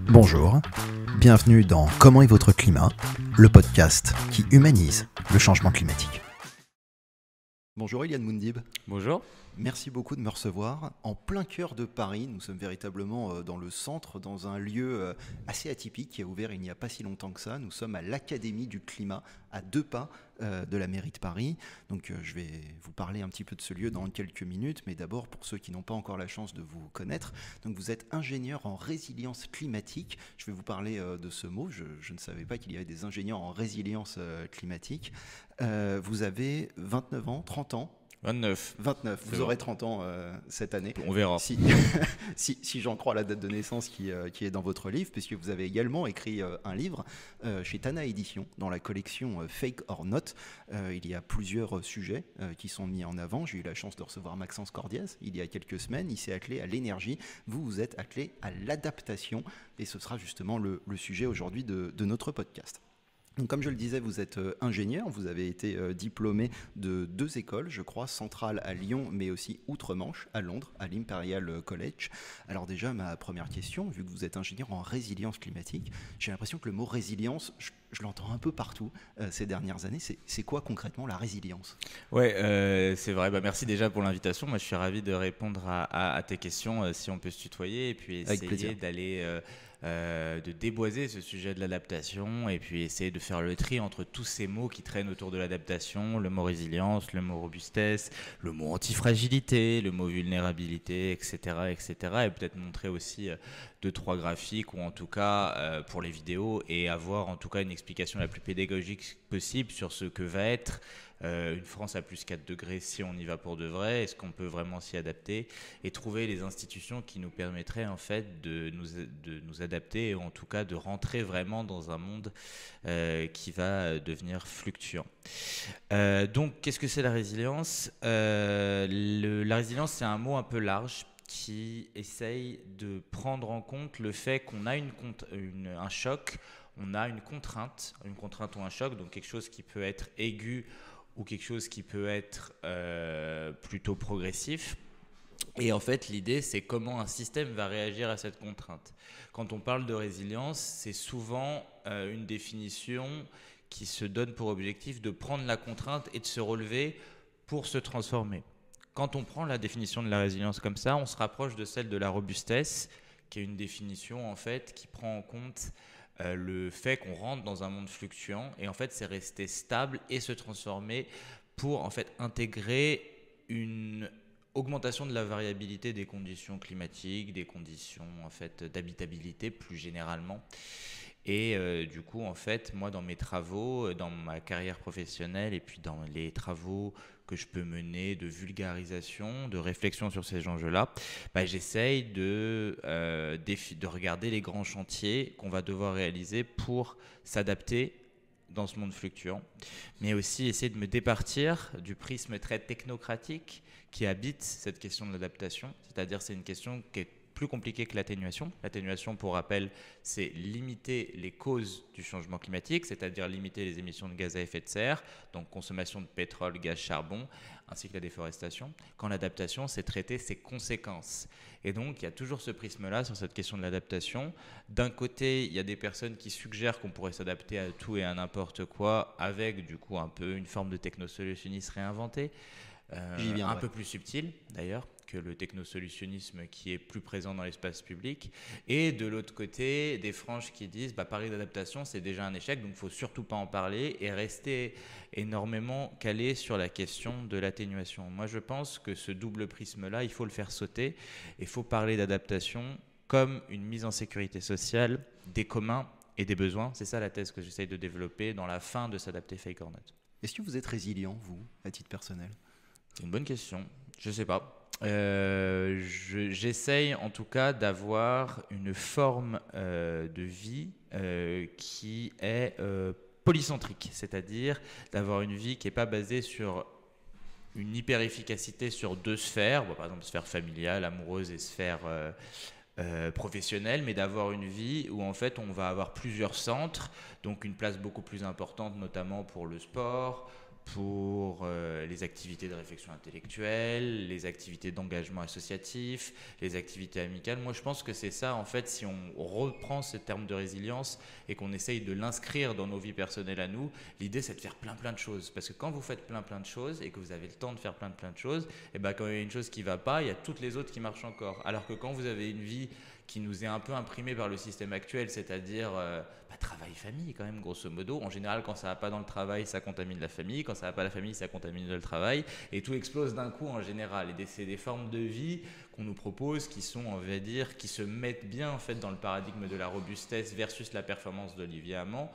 Bonjour, bienvenue dans Comment est votre climat, le podcast qui humanise le changement climatique. Bonjour Eliane Moundib. Bonjour. Merci beaucoup de me recevoir en plein cœur de Paris. Nous sommes véritablement dans le centre, dans un lieu assez atypique qui a ouvert il n'y a pas si longtemps que ça. Nous sommes à l'Académie du Climat, à 2 pas de la mairie de Paris. Donc je vais vous parler un petit peu de ce lieu dans quelques minutes, mais d'abord pour ceux qui n'ont pas encore la chance de vous connaître. Donc vous êtes ingénieur en résilience climatique. Je vais vous parler de ce mot. Je ne savais pas qu'il y avait des ingénieurs en résilience climatique. Vous avez 29 ans, 30 ans. 29. Vous aurez 30 ans cette année. On verra. Si j'en crois la date de naissance qui est dans votre livre, puisque vous avez également écrit un livre chez Tana Édition, dans la collection Fake or Not. Il y a plusieurs sujets qui sont mis en avant. J'ai eu la chance de recevoir Maxence Cordiès il y a quelques semaines. Il s'est attelé à l'énergie. Vous êtes attelé à l'adaptation. Et ce sera justement le sujet aujourd'hui de notre podcast. Donc, comme je le disais, vous êtes ingénieur, vous avez été diplômé de 2 écoles, je crois, centrale à Lyon, mais aussi outre-Manche, à Londres, à l'Imperial College. Alors déjà, ma première question, vu que vous êtes ingénieur en résilience climatique, j'ai l'impression que le mot résilience, je l'entends un peu partout ces dernières années. C'est quoi concrètement la résilience ? Ouais, c'est vrai. Merci déjà pour l'invitation. Moi, je suis ravi de répondre à tes questions, si on peut se tutoyer, et puis essayer d'aller... de déboiser ce sujet de l'adaptation et puis essayer de faire le tri entre tous ces mots qui traînent autour de l'adaptation, le mot résilience, le mot robustesse, le mot antifragilité, le mot vulnérabilité, etc. et peut-être montrer aussi 2-3 graphiques ou en tout cas pour les vidéos et avoir en tout cas une explication la plus pédagogique possible sur ce que va être une France à plus 4 degrés si on y va pour de vrai, est-ce qu'on peut vraiment s'y adapter et trouver les institutions qui nous permettraient en fait de nous adapter et en tout cas de rentrer vraiment dans un monde qui va devenir fluctuant. Donc qu'est-ce que c'est la résilience ? La résilience, c'est un mot un peu large qui essaye de prendre en compte le fait qu'on a un choc, on a une contrainte ou un choc, donc quelque chose qui peut être aigu ou quelque chose qui peut être plutôt progressif. Et en fait, l'idée, c'est comment un système va réagir à cette contrainte. Quand on parle de résilience, c'est souvent une définition qui se donne pour objectif de prendre la contrainte et de se relever pour se transformer. Quand on prend la définition de la résilience comme ça, on se rapproche de celle de la robustesse, qui est une définition en fait qui prend en compte le fait qu'on rentre dans un monde fluctuant et en fait c'est rester stable et se transformer pour en fait intégrer une augmentation de la variabilité des conditions climatiques, des conditions en fait d'habitabilité plus généralement. Et du coup, en fait, moi, dans mes travaux, dans ma carrière professionnelle et puis dans les travaux que je peux mener de vulgarisation, de réflexion sur ces enjeux-là, j'essaye de regarder les grands chantiers qu'on va devoir réaliser pour s'adapter dans ce monde fluctuant, mais aussi essayer de me départir du prisme très technocratique qui habite cette question de l'adaptation, c'est-à-dire c'est une question qui est plus compliqué que l'atténuation. L'atténuation, pour rappel, c'est limiter les causes du changement climatique, c'est-à-dire limiter les émissions de gaz à effet de serre, donc consommation de pétrole, gaz, charbon, ainsi que la déforestation. Quand l'adaptation, c'est traiter ses conséquences. Et donc, il y a toujours ce prisme-là sur cette question de l'adaptation. D'un côté, il y a des personnes qui suggèrent qu'on pourrait s'adapter à tout et à n'importe quoi, avec du coup un peu une forme de technosolutionnisme réinventé, un peu plus subtil d'ailleurs que le technosolutionnisme qui est plus présent dans l'espace public. Et de l'autre côté, des franges qui disent parler d'adaptation, c'est déjà un échec, donc il ne faut surtout pas en parler et rester énormément calé sur la question de l'atténuation. Moi, je pense que ce double prisme-là, il faut le faire sauter. Il faut parler d'adaptation comme une mise en sécurité sociale des communs et des besoins. C'est ça la thèse que j'essaye de développer dans la fin de S'adapter Fake or Not. Est-ce que vous êtes résilient, vous, à titre personnel ? C'est une bonne question. Je ne sais pas. J'essaye en tout cas d'avoir une forme de vie qui est polycentrique, c'est-à-dire d'avoir une vie qui n'est pas basée sur une hyper-efficacité sur 2 sphères, par exemple sphère familiale, amoureuse et sphère professionnelle, mais d'avoir une vie où en fait on va avoir plusieurs centres, donc une place beaucoup plus importante notamment pour le sport, pour les activités de réflexion intellectuelle, les activités d'engagement associatif, les activités amicales. Moi, je pense que c'est ça, en fait, si on reprend ce terme de résilience et qu'on essaye de l'inscrire dans nos vies personnelles à nous, l'idée, c'est de faire plein de choses. Parce que quand vous faites plein de choses et que vous avez le temps de faire plein de choses, et ben, quand il y a une chose qui ne va pas, il y a toutes les autres qui marchent encore. Alors que quand vous avez une vie qui nous est un peu imprimée par le système actuel, c'est-à-dire travail-famille quand même, grosso modo. En général, quand ça ne va pas dans le travail, ça contamine la famille. Quand ça ne va pas la famille, ça contamine le travail. Et tout explose d'un coup en général. Et c'est des formes de vie qu'on nous propose qui sont, on va dire, qui se mettent bien en fait dans le paradigme de la robustesse versus la performance d'Olivier Hamon.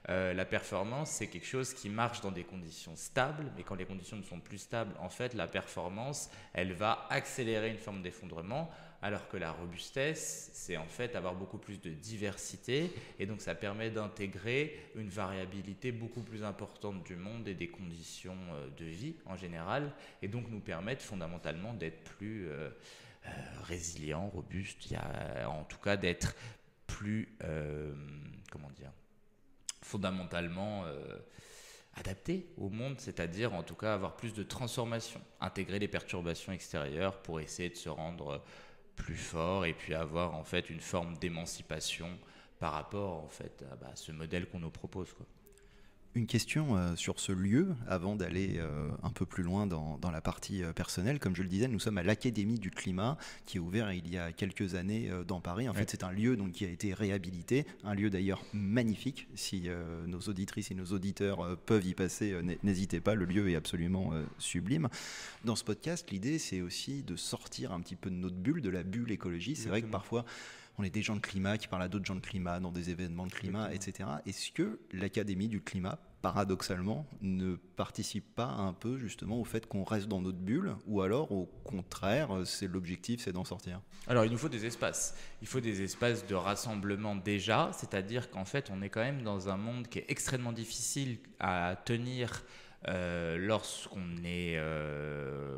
La performance, c'est quelque chose qui marche dans des conditions stables, mais quand les conditions ne sont plus stables, en fait, la performance, elle va accélérer une forme d'effondrement, alors que la robustesse, c'est en fait avoir beaucoup plus de diversité, et donc ça permet d'intégrer une variabilité beaucoup plus importante du monde et des conditions de vie en général, et donc nous permettre fondamentalement d'être plus résilient, robuste, en tout cas d'être plus, fondamentalement adapté au monde, c'est-à-dire en tout cas avoir plus de transformation, intégrer les perturbations extérieures pour essayer de se rendre plus fort et puis avoir en fait une forme d'émancipation par rapport en fait à ce modèle qu'on nous propose, quoi. Une question sur ce lieu, avant d'aller un peu plus loin dans la partie personnelle. Comme je le disais, nous sommes à l'Académie du Climat, qui est ouvert il y a quelques années dans Paris. En fait, c'est un lieu donc, qui a été réhabilité, un lieu d'ailleurs magnifique. Si nos auditrices et nos auditeurs peuvent y passer, n'hésitez pas, le lieu est absolument sublime. Dans ce podcast, l'idée, c'est aussi de sortir un petit peu de notre bulle, de la bulle écologie. C'est vrai que parfois, on est des gens de climat qui parlent à d'autres gens de climat dans des événements de climat, etc. Est-ce que l'Académie du Climat, paradoxalement, ne participe pas un peu justement au fait qu'on reste dans notre bulle, ou alors au contraire, c'est l'objectif, c'est d'en sortir? Alors il nous faut des espaces. Il faut des espaces de rassemblement déjà, c'est-à-dire qu'en fait on est quand même dans un monde qui est extrêmement difficile à tenir lorsqu'on est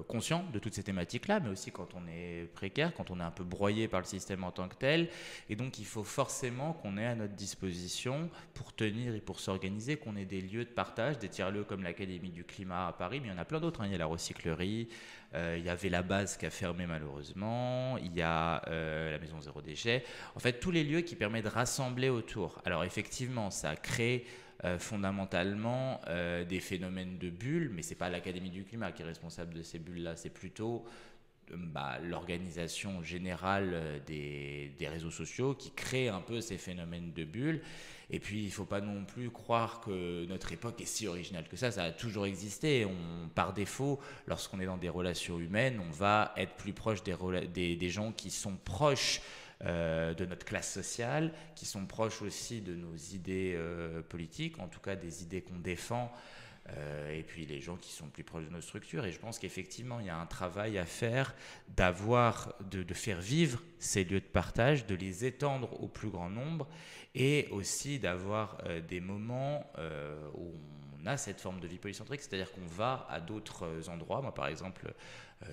conscient de toutes ces thématiques-là, mais aussi quand on est précaire, quand on est un peu broyé par le système en tant que tel. Et donc, il faut forcément qu'on ait à notre disposition, pour tenir et pour s'organiser, qu'on ait des lieux de partage, des tiers-lieux comme l'Académie du Climat à Paris, mais il y en a plein d'autres. Il y a la recyclerie, il y avait la base qui a fermé malheureusement, il y a la Maison Zéro Déchet. En fait, tous les lieux qui permettent de rassembler autour. Alors, effectivement, ça crée fondamentalement des phénomènes de bulles, mais ce n'est pas l'Académie du Climat qui est responsable de ces bulles-là, c'est plutôt l'organisation générale des réseaux sociaux qui crée un peu ces phénomènes de bulles. Et puis il ne faut pas non plus croire que notre époque est si originale que ça a toujours existé. Par défaut, lorsqu'on est dans des relations humaines, on va être plus proche des gens qui sont proches de notre classe sociale, qui sont proches aussi de nos idées politiques, en tout cas des idées qu'on défend, et puis les gens qui sont plus proches de nos structures. Et je pense qu'effectivement, il y a un travail à faire de faire vivre ces lieux de partage, de les étendre au plus grand nombre, et aussi d'avoir des moments où on a cette forme de vie polycentrique, c'est-à-dire qu'on va à d'autres endroits. Moi, par exemple,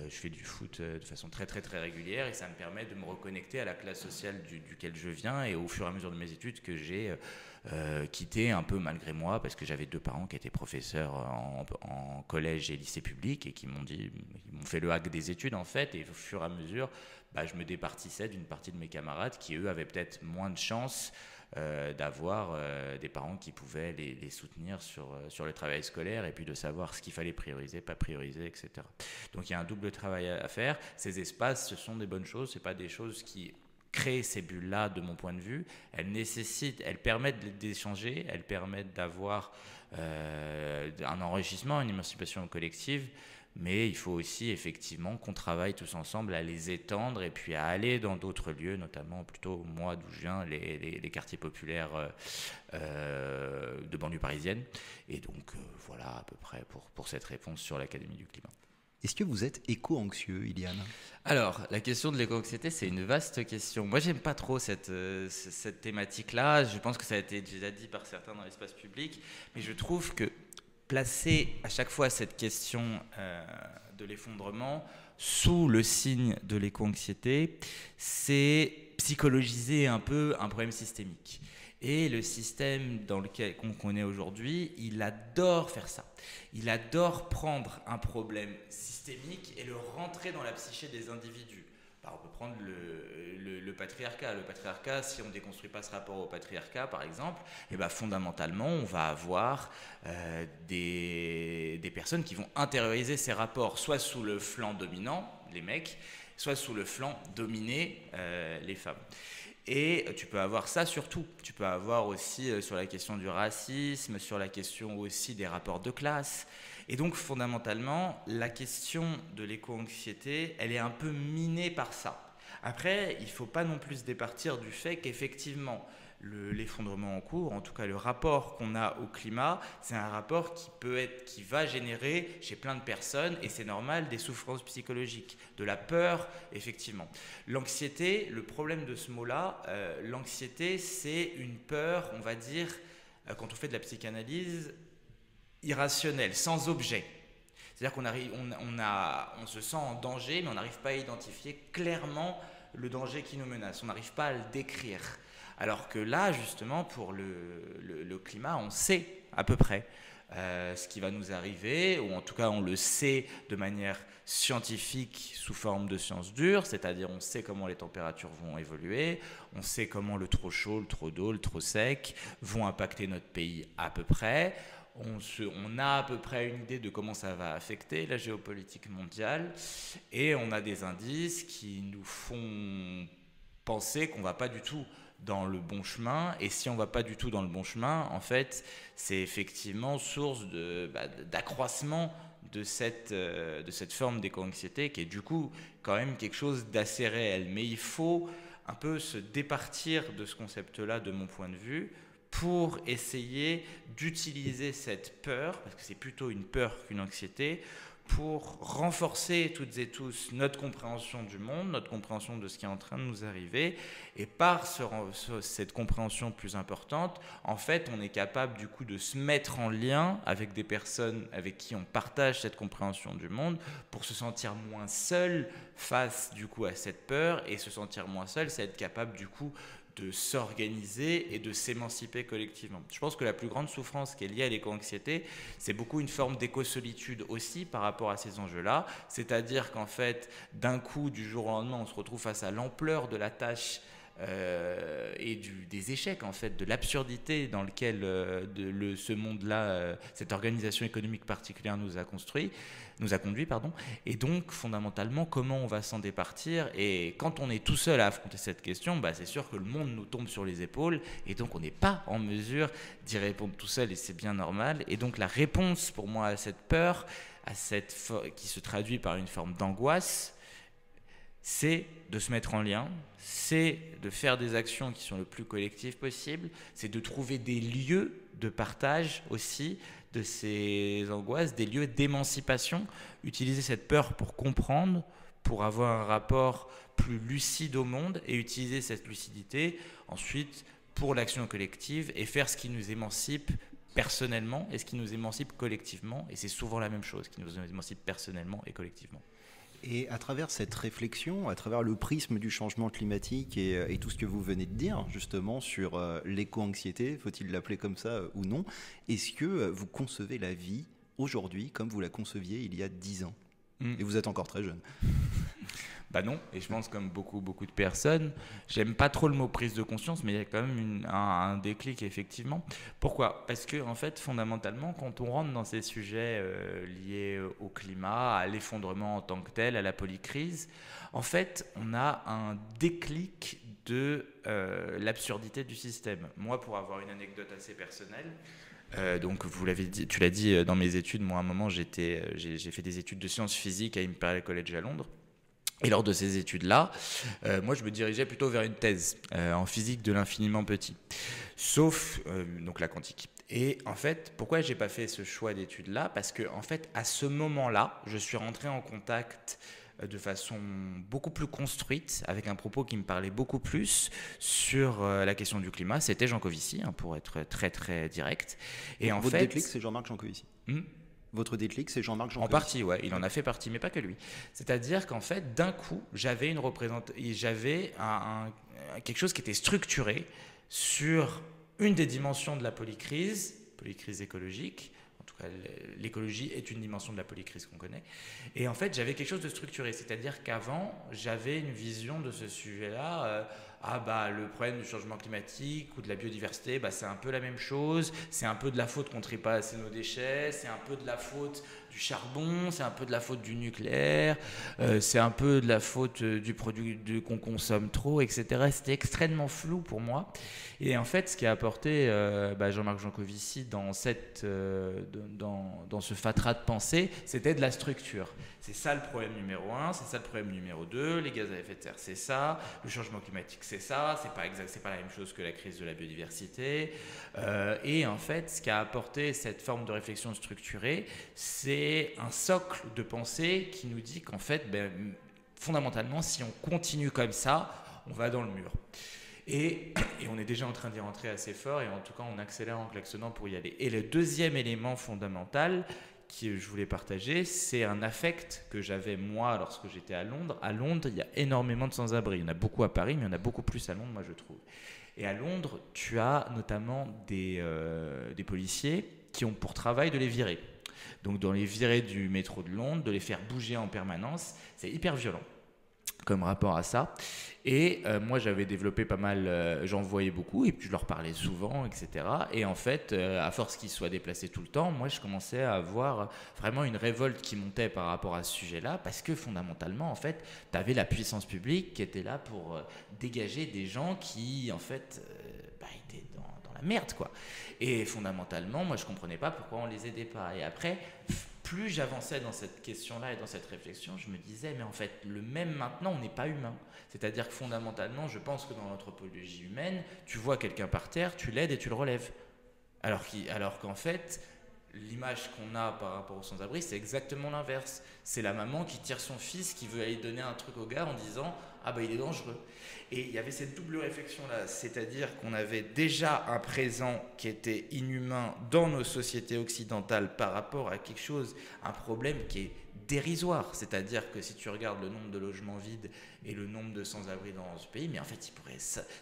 je fais du foot de façon très régulière, et ça me permet de me reconnecter à la classe sociale duquel je viens, et au fur et à mesure de mes études que j'ai quitté un peu malgré moi, parce que j'avais 2 parents qui étaient professeurs en collège et lycée public, et qui m'ont fait le hack des études en fait, et au fur et à mesure, je me départissais d'une partie de mes camarades qui eux avaient peut-être moins de chance d'avoir des parents qui pouvaient les soutenir sur le travail scolaire, et puis de savoir ce qu'il fallait prioriser, pas prioriser, etc. Donc il y a un double travail à faire. Ces espaces, ce sont des bonnes choses, c'est pas des choses qui créent ces bulles-là de mon point de vue. Elles permettent d'échanger, elles permettent d'avoir un enrichissement, une émancipation collective, mais il faut aussi effectivement qu'on travaille tous ensemble à les étendre, et puis à aller dans d'autres lieux, notamment plutôt moi d'où je viens, les quartiers populaires de banlieue parisienne. Et donc voilà à peu près pour cette réponse sur l'Académie du Climat. Est-ce que vous êtes éco-anxieux, Iliane? Alors, la question de l'éco-anxiété, c'est une vaste question. Moi, j'aime pas trop cette thématique-là. Je pense que ça a été déjà dit par certains dans l'espace public, mais je trouve que placer à chaque fois cette question de l'effondrement sous le signe de l'éco-anxiété, c'est psychologiser un peu un problème systémique. Et le système dans lequel qu'on est aujourd'hui, il adore faire ça. Il adore prendre un problème systémique et le rentrer dans la psyché des individus. On peut prendre le patriarcat. Le patriarcat, si on ne déconstruit pas ce rapport au patriarcat, par exemple, fondamentalement, on va avoir des personnes qui vont intérioriser ces rapports, soit sous le flanc dominant, les mecs, soit sous le flanc dominé, les femmes. Et tu peux avoir ça sur tout. Tu peux avoir aussi sur la question du racisme, sur la question aussi des rapports de classe. Et donc, fondamentalement, la question de l'éco-anxiété, elle est un peu minée par ça. Après, il ne faut pas non plus se départir du fait qu'effectivement, l'effondrement en cours, en tout cas le rapport qu'on a au climat, c'est un rapport qui va générer chez plein de personnes, et c'est normal, des souffrances psychologiques, de la peur, effectivement. L'anxiété, le problème de ce mot-là, l'anxiété, c'est une peur, on va dire, quand on fait de la psychanalyse, irrationnelle, sans objet. C'est-à-dire on se sent en danger, mais on n'arrive pas à identifier clairement le danger qui nous menace. On n'arrive pas à le décrire. Alors que là, justement, pour le climat, on sait à peu près ce qui va nous arriver, ou en tout cas, on le sait de manière scientifique sous forme de sciences dures, c'est-à-dire on sait comment les températures vont évoluer, on sait comment le trop chaud, le trop d'eau, le trop sec vont impacter notre pays à peu près. On a à peu près une idée de comment ça va affecter la géopolitique mondiale, et on a des indices qui nous font penser qu'on ne va pas du tout dans le bon chemin. Et si on ne va pas du tout dans le bon chemin, en fait, c'est effectivement source d'accroissement de cette forme d'éco-anxiété, qui est du coup quand même quelque chose d'assez réel. Mais il faut un peu se départir de ce concept-là, de mon point de vue, pour essayer d'utiliser cette peur, parce que c'est plutôt une peur qu'une anxiété, pour renforcer toutes et tous notre compréhension du monde, notre compréhension de ce qui est en train de nous arriver. Et par cette compréhension plus importante, en fait, on est capable du coup de se mettre en lien avec des personnes avec qui on partage cette compréhension du monde, pour se sentir moins seul face du coup à cette peur. Et se sentir moins seul, c'est être capable du coup de s'organiser et de s'émanciper collectivement. Je pense que la plus grande souffrance qui est liée à l'éco-anxiété, c'est beaucoup une forme d'éco-solitude aussi par rapport à ces enjeux-là. C'est-à-dire qu'en fait, d'un coup, du jour au lendemain, on se retrouve face à l'ampleur de la tâche et des échecs, en fait, de l'absurdité dans lequel ce monde-là, cette organisation économique particulière nous a conduit. Et donc, fondamentalement, comment on va s'en départir? Et quand on est tout seul à affronter cette question, c'est sûr que le monde nous tombe sur les épaules, et donc on n'est pas en mesure d'y répondre tout seul, et c'est bien normal. Et donc la réponse pour moi à cette peur, qui se traduit par une forme d'angoisse, c'est de se mettre en lien, c'est de faire des actions qui sont le plus collectives possible, c'est de trouver des lieux de partage aussi de ces angoisses, des lieux d'émancipation, utiliser cette peur pour comprendre, pour avoir un rapport plus lucide au monde, et utiliser cette lucidité ensuite pour l'action collective, et faire ce qui nous émancipe personnellement et ce qui nous émancipe collectivement. Et c'est souvent la même chose, qui nous émancipe personnellement et collectivement. Et à travers cette réflexion, à travers le prisme du changement climatique et tout ce que vous venez de dire justement sur l'éco-anxiété, faut-il l'appeler comme ça ou non, est-ce que vous concevez la vie aujourd'hui comme vous la conceviez il y a 10 ans? Et vous êtes encore très jeune. Non, et je pense comme beaucoup de personnes, j'aime pas trop le mot prise de conscience, mais il y a quand même un déclic effectivement. Pourquoi? Parce que en fait, fondamentalement, quand on rentre dans ces sujets liés au climat, à l'effondrement en tant que tel, à la polycrise, en fait, on a un déclic de l'absurdité du système. Moi, pour avoir une anecdote assez personnelle, donc tu l'as dit dans mes études, moi à un moment j'ai fait des études de sciences physiques à Imperial College à Londres. Et lors de ces études-là, moi je me dirigeais plutôt vers une thèse en physique de l'infiniment petit, sauf donc la quantique. Et en fait, pourquoi j'ai pas fait ce choix d'études-là? Parce que en fait, à ce moment-là, je suis rentré en contact de façon beaucoup plus construite, avec un propos qui me parlait beaucoup plus sur la question du climat. C'était Jean Covici, pour être très très direct. Et Votre déclic, c'est Jean-Marc Jancovici. Votre déclic, c'est Jean-Marc Jancovici. En partie, ouais, il en a fait partie, mais pas que lui. C'est-à-dire qu'en fait, d'un coup, j'avais quelque chose qui était structuré sur une des dimensions de la polycrise écologique. En tout cas, l'écologie est une dimension de la polycrise qu'on connaît. Et en fait, j'avais quelque chose de structuré. C'est-à-dire qu'avant, j'avais une vision de ce sujet-là. Le problème du changement climatique ou de la biodiversité, c'est un peu la même chose. C'est un peu de la faute qu'on ne trie pas assez nos déchets. C'est un peu de la faute du charbon. C'est un peu de la faute du nucléaire. C'est un peu de la faute du produit qu'on consomme trop, etc. C'était extrêmement flou pour moi. Et en fait, ce qui a apporté Jean-Marc Jancovici dans ce fatras de pensée, c'était de la structure. C'est ça le problème numéro 1, c'est ça le problème numéro 2, les gaz à effet de serre, c'est ça, le changement climatique, c'est ça, c'est pas la même chose que la crise de la biodiversité. Et en fait, ce qui a apporté cette forme de réflexion structurée, c'est un socle de pensée qui nous dit qu'en fait, fondamentalement, si on continue comme ça, on va dans le mur. Et on est déjà en train d'y rentrer assez fort, et en tout cas, on accélère en klaxonnant pour y aller. Et le deuxième élément fondamental que je voulais partager, c'est un affect que j'avais moi lorsque j'étais à Londres. À Londres, il y a énormément de sans-abri. Il y en a beaucoup à Paris, mais il y en a beaucoup plus à Londres, moi je trouve. Et à Londres, tu as notamment des policiers qui ont pour travail de les virer. Donc dans les virer du métro de Londres, de les faire bouger en permanence, c'est hyper violent comme rapport à ça. Et moi, j'avais développé pas mal, j'en voyais beaucoup, et puis je leur parlais souvent, etc. Et en fait, à force qu'ils soient déplacés tout le temps, moi, je commençais à avoir vraiment une révolte qui montait par rapport à ce sujet-là, parce que fondamentalement, en fait, tu avais la puissance publique qui était là pour dégager des gens qui, en fait, étaient dans la merde, quoi. Et fondamentalement, moi, je comprenais pas pourquoi on les aidait pas. Et après, plus j'avançais dans cette question-là et dans cette réflexion, je me disais, mais en fait, le même maintenant, on n'est pas humain. C'est-à-dire que fondamentalement, je pense que dans l'anthropologie humaine, tu vois quelqu'un par terre, tu l'aides et tu le relèves. Alors qu'en fait, l'image qu'on a par rapport aux sans-abri, c'est exactement l'inverse. C'est la maman qui tire son fils, qui veut aller donner un truc au gars en disant « Ah il est dangereux ». Et il y avait cette double réflexion-là, c'est-à-dire qu'on avait déjà un présent qui était inhumain dans nos sociétés occidentales par rapport à quelque chose, un problème qui est dérisoire. C'est-à-dire que si tu regardes le nombre de logements vides et le nombre de sans-abri dans ce pays, mais en fait,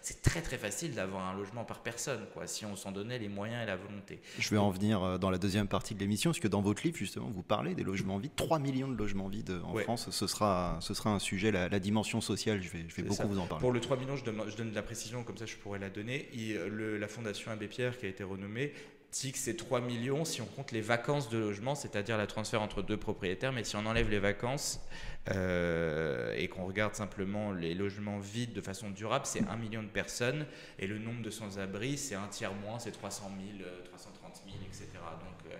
c'est très très facile d'avoir un logement par personne, quoi, si on s'en donnait les moyens et la volonté. Je vais en venir dans la deuxième partie de l'émission, parce que dans votre livre, justement, vous parlez des logements vides. 3 millions de logements vides en France, ce sera un sujet, la dimension sociale, je vais beaucoup vous en parler. Pour le 3 millions, je donne de la précision, comme ça je pourrais la donner. La Fondation Abbé Pierre, qui a été renommée, dit que c'est 3 millions si on compte les vacances de logement, c'est-à-dire la transfert entre deux propriétaires, mais si on enlève les vacances et qu'on regarde simplement les logements vides de façon durable, c'est 1 million de personnes, et le nombre de sans-abri, c'est un tiers moins, c'est 300 000, 330 000, etc. Donc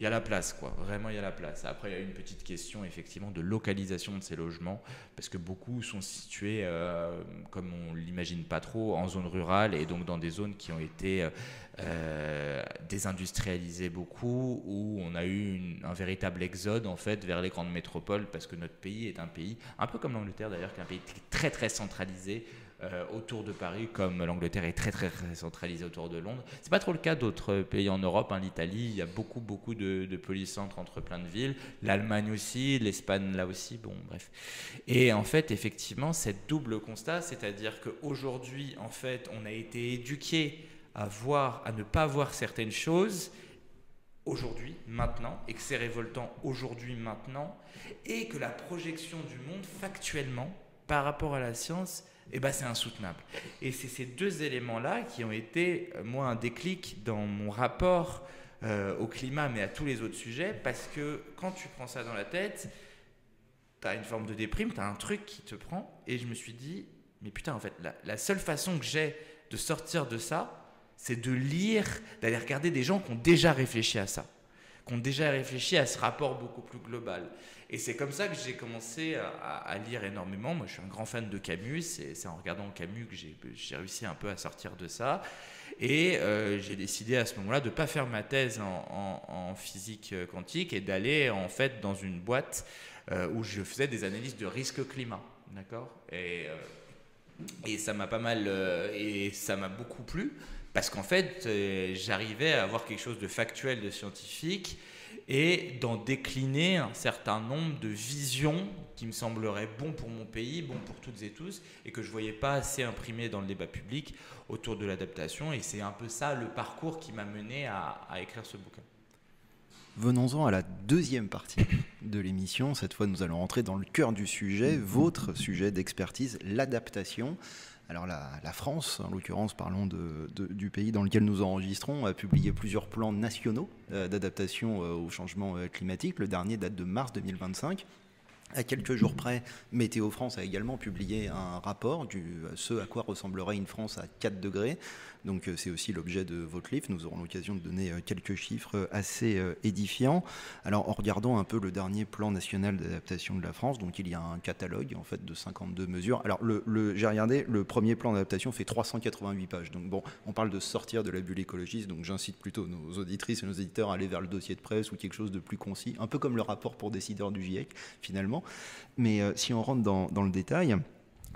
il y a la place, quoi. Vraiment, il y a la place. Après, il y a une petite question, effectivement, de localisation de ces logements, parce que beaucoup sont situés, comme on ne l'imagine pas trop, en zone rurale, et donc dans des zones qui ont été désindustrialisées beaucoup, où on a eu un véritable exode, en fait, vers les grandes métropoles, parce que notre pays est un pays, un peu comme l'Angleterre d'ailleurs, qui est un pays très, très centralisé, autour de Paris, comme l'Angleterre est très très centralisée autour de Londres. C'est pas trop le cas d'autres pays en Europe, l'Italie, il y a beaucoup de polycentres entre plein de villes, l'Allemagne aussi, l'Espagne là aussi, bon bref. Et en fait, effectivement, cette double constat, c'est-à-dire qu'aujourd'hui, en fait, on a été éduqué à ne pas voir certaines choses aujourd'hui, maintenant, et que c'est révoltant aujourd'hui, maintenant, et que la projection du monde factuellement par rapport à la science, c'est insoutenable. Et c'est ces deux éléments-là qui ont été, moi, un déclic dans mon rapport au climat, mais à tous les autres sujets, parce que quand tu prends ça dans la tête, tu as une forme de déprime, tu as un truc qui te prend, et je me suis dit, mais putain, en fait, la seule façon que j'ai de sortir de ça, c'est de lire, d'aller regarder des gens qui ont déjà réfléchi à ça, qui ont déjà réfléchi à ce rapport beaucoup plus global. Et c'est comme ça que j'ai commencé à lire énormément. Moi, je suis un grand fan de Camus, et c'est en regardant Camus que j'ai réussi un peu à sortir de ça. Et j'ai décidé à ce moment-là de ne pas faire ma thèse en physique quantique et d'aller en fait dans une boîte où je faisais des analyses de risque climat. D'accord ? Et ça m'a pas mal... et ça m'a beaucoup plu, parce qu'en fait, j'arrivais à avoir quelque chose de factuel, de scientifique, et d'en décliner un certain nombre de visions qui me sembleraient bons pour mon pays, bons pour toutes et tous, et que je ne voyais pas assez imprimées dans le débat public autour de l'adaptation. Et c'est un peu ça le parcours qui m'a mené à écrire ce bouquin. Venons-en à la deuxième partie de l'émission. Cette fois, nous allons rentrer dans le cœur du sujet, votre sujet d'expertise, l'adaptation. Alors la France, en l'occurrence, parlons du pays dans lequel nous enregistrons, a publié plusieurs plans nationaux d'adaptation au changement climatique. Le dernier date de mars 2025. À quelques jours près, Météo France a également publié un rapport ce à quoi ressemblerait une France à 4 degrés. Donc c'est aussi l'objet de votre livre. Nous aurons l'occasion de donner quelques chiffres assez édifiants. Alors en regardant un peu le dernier plan national d'adaptation de la France, donc il y a un catalogue en fait de 52 mesures. Alors j'ai regardé, le premier plan d'adaptation fait 388 pages. Donc bon, on parle de sortir de la bulle écologiste, donc j'incite plutôt nos auditrices et nos éditeurs à aller vers le dossier de presse ou quelque chose de plus concis, un peu comme le rapport pour décideurs du GIEC finalement. Mais si on rentre dans le détail,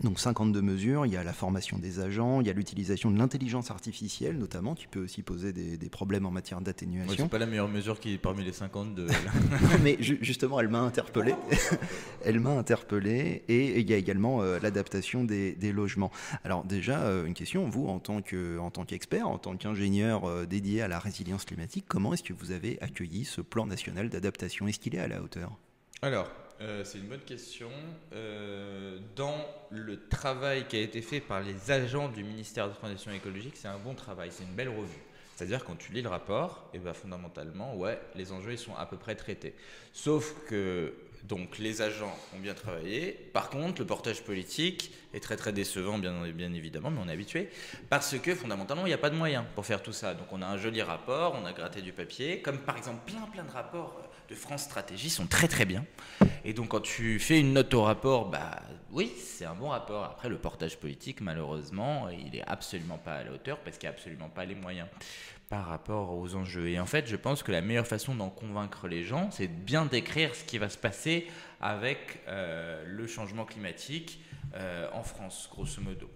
donc 52 mesures, il y a la formation des agents, il y a l'utilisation de l'intelligence artificielle notamment, qui peut aussi poser des problèmes en matière d'atténuation. Ouais, c'est pas la meilleure mesure qui est parmi les 52. Mais justement, elle m'a interpellé. Elle m'a interpellé. Et il y a également l'adaptation des logements. Alors déjà, une question, vous, en tant qu'expert, en tant qu'ingénieur dédié à la résilience climatique, comment est-ce que vous avez accueilli ce plan national d'adaptation? Est-ce qu'il est à la hauteur? Alors, c'est une bonne question. Dans le travail qui a été fait par les agents du ministère de la Transition écologique, c'est un bon travail, c'est une belle revue. C'est-à-dire quand tu lis le rapport, et ben fondamentalement, ouais, les enjeux ils sont à peu près traités. Sauf que donc les agents ont bien travaillé. Par contre, le portage politique est très très décevant, bien évidemment, mais on est habitué, parce que fondamentalement, il n'y a pas de moyens pour faire tout ça. Donc on a un joli rapport, on a gratté du papier, comme par exemple plein de rapports de France Stratégie sont très très bien. Et donc quand tu fais une note au rapport, bah oui, c'est un bon rapport. Après, le portage politique, malheureusement, il n'est absolument pas à la hauteur parce qu'il n'y a absolument pas les moyens par rapport aux enjeux. Et en fait, je pense que la meilleure façon d'en convaincre les gens, c'est de bien décrire ce qui va se passer avec le changement climatique en France, grosso modo.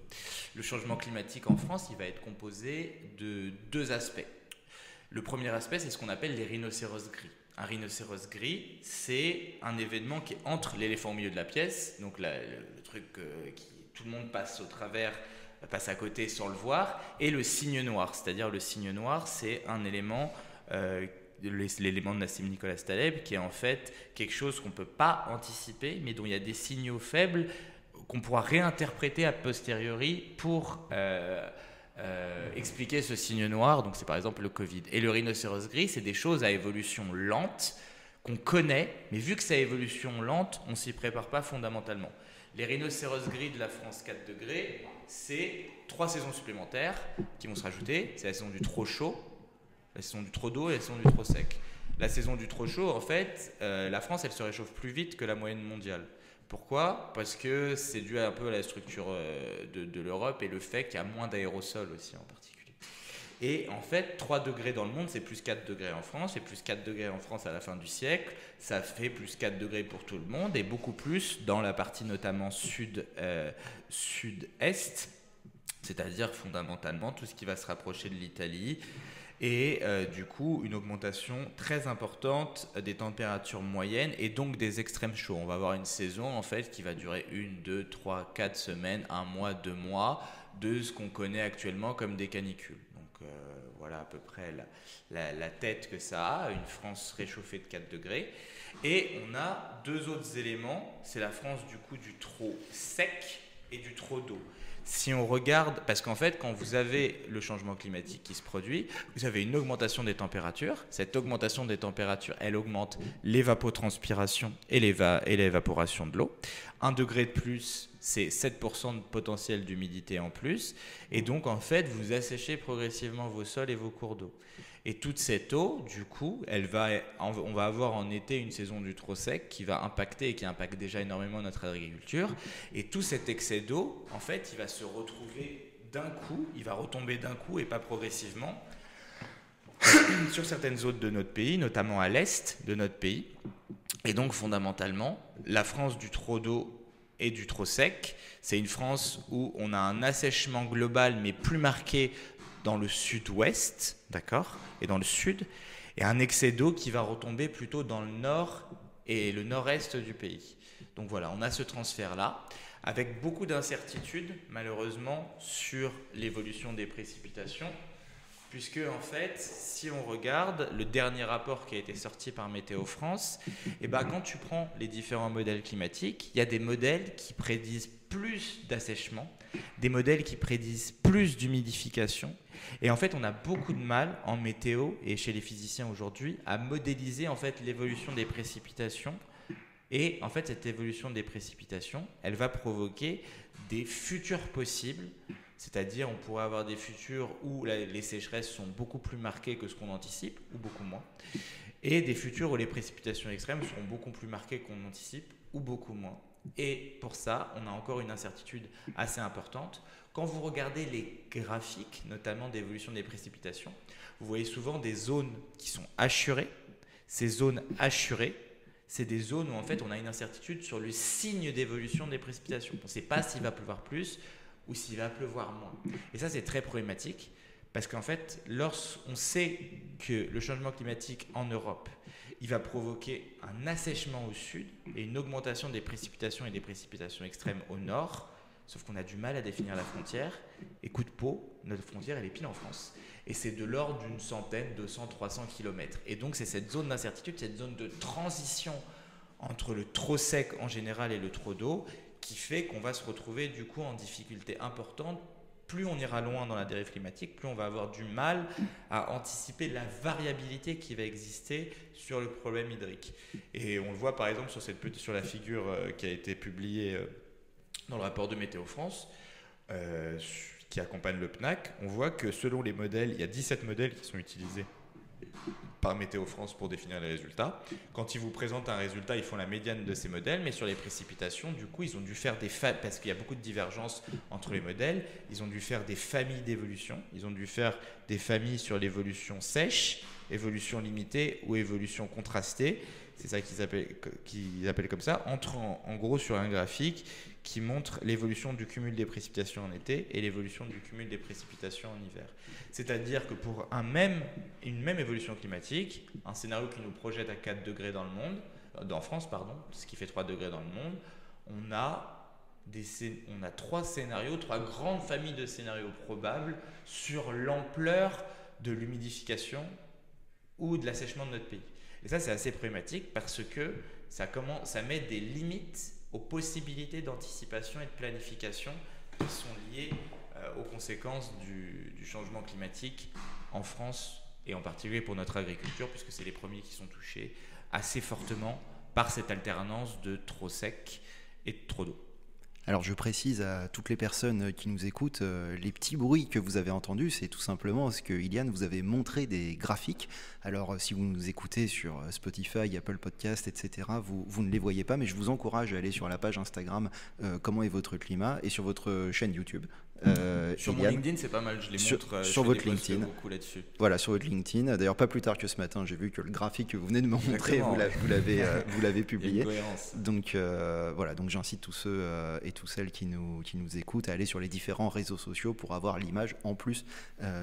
Le changement climatique en France, il va être composé de deux aspects. Le premier aspect, c'est ce qu'on appelle les rhinocéros gris. Un rhinocéros gris, c'est un événement qui est entre l'éléphant au milieu de la pièce, donc le truc qui tout le monde passe au travers, passe à côté sans le voir, et le signe noir. C'est-à-dire le signe noir, c'est un élément, l'élément de Nassim Nicolas Taleb, qui est en fait quelque chose qu'on ne peut pas anticiper, mais dont il y a des signaux faibles qu'on pourra réinterpréter a posteriori pour expliquer ce signe noir. Donc c'est par exemple le Covid. Et le rhinocéros gris, c'est des choses à évolution lente qu'on connaît, mais vu que c'est à évolution lente, on ne s'y prépare pas fondamentalement. Les rhinocéros gris de la France 4 degrés, c'est 3 saisons supplémentaires qui vont se rajouter. C'est la saison du trop chaud, la saison du trop d'eau et la saison du trop sec. La saison du trop chaud, en fait, la France, elle se réchauffe plus vite que la moyenne mondiale. Pourquoi? Parce que c'est dû un peu à la structure de l'Europe et le fait qu'il y a moins d'aérosols aussi en particulier. Et en fait, 3 degrés dans le monde, c'est plus 4 degrés en France. Et plus 4 degrés en France à la fin du siècle, ça fait plus 4 degrés pour tout le monde et beaucoup plus dans la partie notamment sud-est, c'est-à-dire fondamentalement tout ce qui va se rapprocher de l'Italie. Et du coup, une augmentation très importante des températures moyennes et donc des extrêmes chauds. On va avoir une saison en fait qui va durer 1, 2, 3, 4 semaines, 1 mois, 2 mois de ce qu'on connaît actuellement comme des canicules. Donc voilà à peu près la tête que ça a, une France réchauffée de 4 degrés. Et on a 2 autres éléments, c'est la France du coup du trop sec et du trop d'eau. Si on regarde, parce qu'en fait, quand vous avez le changement climatique qui se produit, vous avez une augmentation des températures. Cette augmentation des températures, elle augmente l'évapotranspiration et l'évaporation de l'eau. 1 degré de plus, c'est 7% de potentiel d'humidité en plus. Et donc, en fait, vous asséchez progressivement vos sols et vos cours d'eau. Et toute cette eau, du coup, on va avoir en été une saison du trop sec qui va impacter et qui impacte déjà énormément notre agriculture. Et tout cet excès d'eau, en fait, il va se retrouver d'un coup, il va retomber d'un coup et pas progressivement sur certaines zones de notre pays, notamment à l'est de notre pays. Et donc, fondamentalement, la France du trop d'eau et du trop sec, c'est une France où on a un assèchement global, mais plus marqué dans le sud-ouest, d'accord, et dans le sud, et un excès d'eau qui va retomber plutôt dans le nord et le nord-est du pays. Donc voilà, on a ce transfert-là, avec beaucoup d'incertitudes, malheureusement, sur l'évolution des précipitations, puisque en fait, si on regarde le dernier rapport qui a été sorti par Météo France, et quand tu prends les différents modèles climatiques, il y a des modèles qui prédisent plus d'assèchement, des modèles qui prédisent plus d'humidification. Et en fait, on a beaucoup de mal en météo et chez les physiciens aujourd'hui à modéliser en fait l'évolution des précipitations. Et en fait, cette évolution des précipitations, elle va provoquer des futurs possibles. C'est-à-dire, on pourrait avoir des futurs où les sécheresses sont beaucoup plus marquées que ce qu'on anticipe, ou beaucoup moins. Et des futurs où les précipitations extrêmes seront beaucoup plus marquées qu'on anticipe, ou beaucoup moins. Et pour ça, on a encore une incertitude assez importante. Quand vous regardez les graphiques, notamment d'évolution des précipitations, vous voyez souvent des zones qui sont hachurées. Ces zones hachurées, c'est des zones où en fait on a une incertitude sur le signe d'évolution des précipitations. On ne sait pas s'il va pleuvoir plus ou s'il va pleuvoir moins. Et ça, c'est très problématique parce qu'en fait, lorsqu'on sait que le changement climatique en Europe, il va provoquer un assèchement au sud et une augmentation des précipitations et des précipitations extrêmes au nord, sauf qu'on a du mal à définir la frontière. Et coup de peau, notre frontière, elle est pile en France. Et c'est de l'ordre d'une centaine, 200, 300 kilomètres. Et donc, c'est cette zone d'incertitude, cette zone de transition entre le trop sec en général et le trop d'eau qui fait qu'on va se retrouver du coup en difficulté importante. Plus on ira loin dans la dérive climatique, plus on va avoir du mal à anticiper la variabilité qui va exister sur le problème hydrique. Et on le voit par exemple sur la figure qui a été publiée dans le rapport de Météo France, qui accompagne le PNAC. On voit que selon les modèles, il y a 17 modèles qui sont utilisés par Météo France pour définir les résultats. Quand ils vous présentent un résultat, ils font la médiane de ces modèles, mais sur les précipitations, du coup, ils ont dû faire parce qu'il y a beaucoup de divergences entre les modèles, ils ont dû faire des familles d'évolution, ils ont dû faire des familles sur l'évolution sèche, évolution limitée ou évolution contrastée. C'est ça qu'ils appellent comme ça, entre en gros sur un graphique qui montre l'évolution du cumul des précipitations en été et l'évolution du cumul des précipitations en hiver. C'est-à-dire que pour une même évolution climatique, un scénario qui nous projette à 4 degrés en France, ce qui fait 3 degrés dans le monde, on a 3 scénarios, 3 grandes familles de scénarios probables sur l'ampleur de l'humidification ou de l'assèchement de notre pays. Et ça, c'est assez problématique parce que ça met des limites aux possibilités d'anticipation et de planification qui sont liées aux conséquences du changement climatique en France et en particulier pour notre agriculture, puisque c'est les premiers qui sont touchés assez fortement par cette alternance de trop sec et de trop d'eau. Alors je précise à toutes les personnes qui nous écoutent, les petits bruits que vous avez entendus, c'est tout simplement parce que Iliane vous avait montré des graphiques. Alors si vous nous écoutez sur Spotify, Apple Podcast, etc., vous ne les voyez pas, mais je vous encourage à aller sur la page Instagram Comment est votre climat et sur votre chaîne YouTube. Sur mon LinkedIn, c'est pas mal, je les montre sur votre LinkedIn. Beaucoup là-dessus. Voilà, sur votre LinkedIn. D'ailleurs, pas plus tard que ce matin, j'ai vu que le graphique que vous venez de me montrer, vous l'avez publié. Donc voilà, donc j'incite tous ceux et toutes celles qui nous écoutent à aller sur les différents réseaux sociaux pour avoir l'image en plus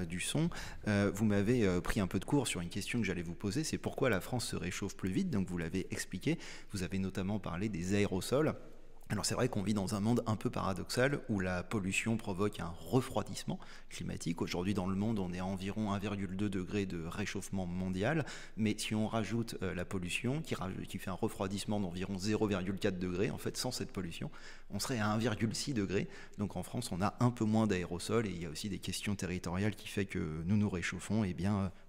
du son. Vous m'avez pris un peu de cours sur une question que j'allais vous poser, c'est pourquoi la France se réchauffe plus vite. Donc vous l'avez expliqué. Vous avez notamment parlé des aérosols. Alors c'est vrai qu'on vit dans un monde un peu paradoxal où la pollution provoque un refroidissement climatique. Aujourd'hui dans le monde on est à environ 1,2 degré de réchauffement mondial, mais si on rajoute la pollution qui fait un refroidissement d'environ 0,4 degré, en fait sans cette pollution, on serait à 1,6 degré. Donc en France on a un peu moins d'aérosols et il y a aussi des questions territoriales qui fait que nous nous réchauffons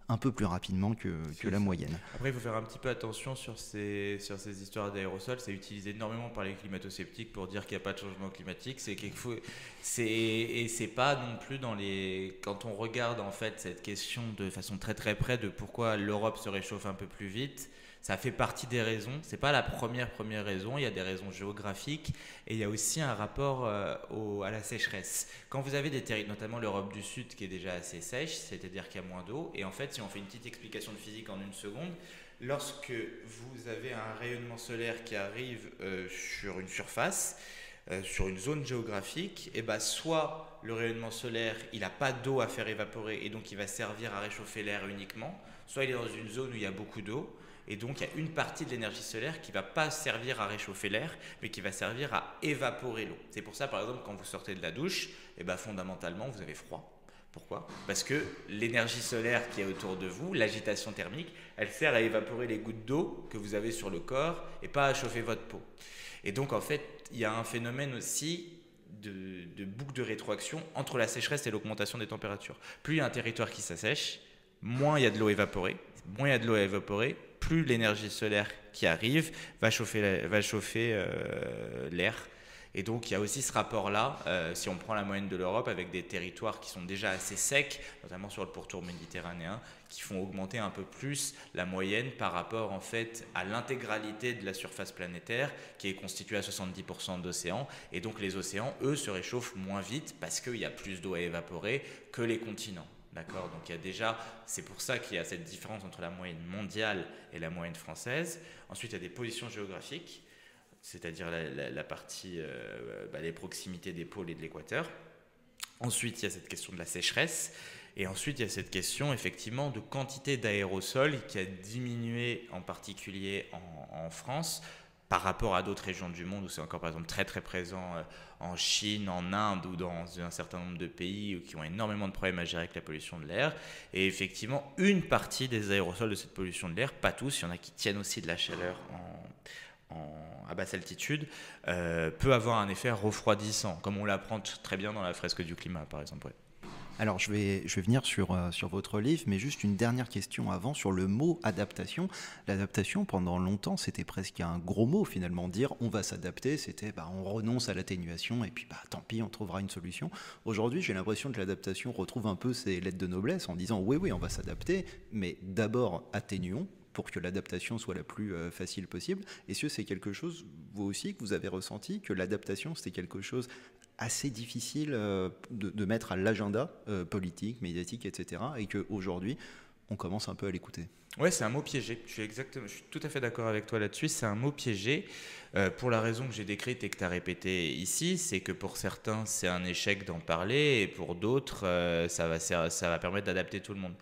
un peu plus rapidement que la moyenne. Après, il faut faire un petit peu attention sur ces histoires d'aérosols. C'est utilisé énormément par les climato-sceptiques pour dire qu'il n'y a pas de changement climatique. C'est pas non plus quand on regarde en fait cette question de façon très très près de pourquoi l'Europe se réchauffe un peu plus vite. Ça fait partie des raisons. C'est pas la première raison. Il y a des raisons géographiques et il y a aussi un rapport à la sécheresse. Quand vous avez des territoires, notamment l'Europe du Sud qui est déjà assez sèche, c'est-à-dire qu'il y a moins d'eau. Et en fait, si on fait une petite explication de physique en une seconde, lorsque vous avez un rayonnement solaire qui arrive sur une surface, sur une zone géographique, et soit le rayonnement solaire, il n'a pas d'eau à faire évaporer et donc il va servir à réchauffer l'air uniquement, soit il est dans une zone où il y a beaucoup d'eau et donc il y a une partie de l'énergie solaire qui ne va pas servir à réchauffer l'air mais qui va servir à évaporer l'eau. C'est pour ça par exemple quand vous sortez de la douche, fondamentalement vous avez froid. Pourquoi ? Parce que l'énergie solaire qui est autour de vous, l'agitation thermique, elle sert à évaporer les gouttes d'eau que vous avez sur le corps et pas à chauffer votre peau. Et donc en fait, il y a un phénomène aussi de boucle de rétroaction entre la sécheresse et l'augmentation des températures. Plus il y a un territoire qui s'assèche, moins il y a de l'eau évaporée. Moins il y a de l'eau évaporée, plus l'énergie solaire qui arrive va chauffer l'air. Et donc il y a aussi ce rapport-là, si on prend la moyenne de l'Europe, avec des territoires qui sont déjà assez secs, notamment sur le pourtour méditerranéen, qui font augmenter un peu plus la moyenne par rapport en fait à l'intégralité de la surface planétaire qui est constituée à 70% d'océans. Et donc les océans, eux, se réchauffent moins vite parce qu'il y a plus d'eau à évaporer que les continents. D'accord ? Donc il y a déjà, c'est pour ça qu'il y a cette différence entre la moyenne mondiale et la moyenne française. Ensuite, il y a des positions géographiques, c'est-à-dire la partie, les proximités des pôles et de l'équateur. Ensuite, il y a cette question de la sécheresse. Et ensuite, il y a cette question, effectivement, de quantité d'aérosols qui a diminué, en particulier en France, par rapport à d'autres régions du monde où c'est encore, par exemple, très, très présent en Chine, en Inde ou dans un certain nombre de pays qui ont énormément de problèmes à gérer avec la pollution de l'air. Et effectivement, une partie des aérosols de cette pollution de l'air, pas tous, il y en a qui tiennent aussi de la chaleur à basse altitude, peut avoir un effet refroidissant, comme on l'apprend très bien dans la fresque du climat, par exemple. Ouais. Alors, je vais venir sur votre livre, mais juste une dernière question avant sur le mot adaptation. L'adaptation, pendant longtemps, c'était presque un gros mot, finalement. Dire on va s'adapter, c'était on renonce à l'atténuation et puis tant pis, on trouvera une solution. Aujourd'hui, j'ai l'impression que l'adaptation retrouve un peu ses lettres de noblesse en disant oui, on va s'adapter, mais d'abord atténuons pour que l'adaptation soit la plus facile possible. Est-ce que c'est quelque chose, vous aussi, que vous avez ressenti, que l'adaptation, c'était quelque chose assez difficile de mettre à l'agenda politique, médiatique, etc. et qu'aujourd'hui, on commence un peu à l'écouter? Ouais, c'est un mot piégé. Je suis tout à fait d'accord avec toi là-dessus. C'est un mot piégé pour la raison que j'ai décrite et que tu as répété ici, c'est que pour certains, c'est un échec d'en parler et pour d'autres, ça va permettre d'adapter tout le monde.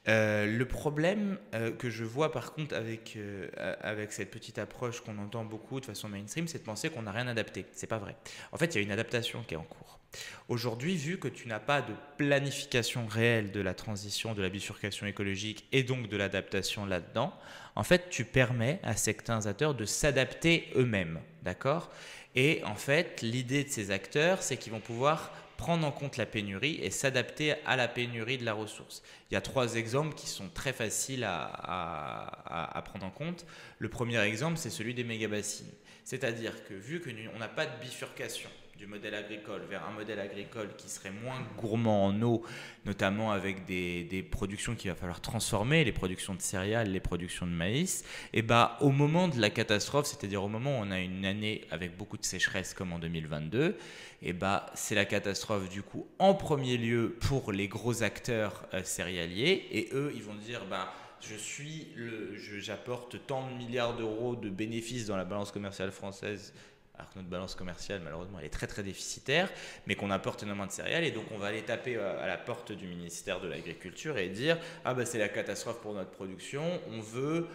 Le problème que je vois par contre avec cette petite approche qu'on entend beaucoup de façon mainstream, c'est de penser qu'on n'a rien adapté. C'est pas vrai. En fait, il y a une adaptation qui est en cours. Aujourd'hui, vu que tu n'as pas de planification réelle de la transition, de la bifurcation écologique et donc de l'adaptation là-dedans, en fait, tu permets à certains acteurs de s'adapter eux-mêmes. D'accord ? Et en fait, l'idée de ces acteurs, c'est qu'ils vont pouvoir prendre en compte la pénurie et s'adapter à la pénurie de la ressource. Il y a 3 exemples qui sont très faciles à prendre en compte. Le premier exemple, c'est celui des méga-bassines. C'est-à-dire que vu qu'on n'a pas de bifurcation du modèle agricole vers un modèle agricole qui serait moins gourmand en eau, notamment avec des productions qu'il va falloir transformer, les productions de céréales, les productions de maïs, et au moment de la catastrophe, c'est-à-dire au moment où on a une année avec beaucoup de sécheresse comme en 2022, c'est la catastrophe du coup en premier lieu pour les gros acteurs céréaliers, et eux ils vont dire j'apporte tant de milliards d'euros de bénéfices dans la balance commerciale française, alors que notre balance commerciale, malheureusement, elle est très très déficitaire, mais qu'on apporte énormément de céréales, et donc on va aller taper à la porte du ministère de l'Agriculture et dire c'est la catastrophe pour notre production, on veut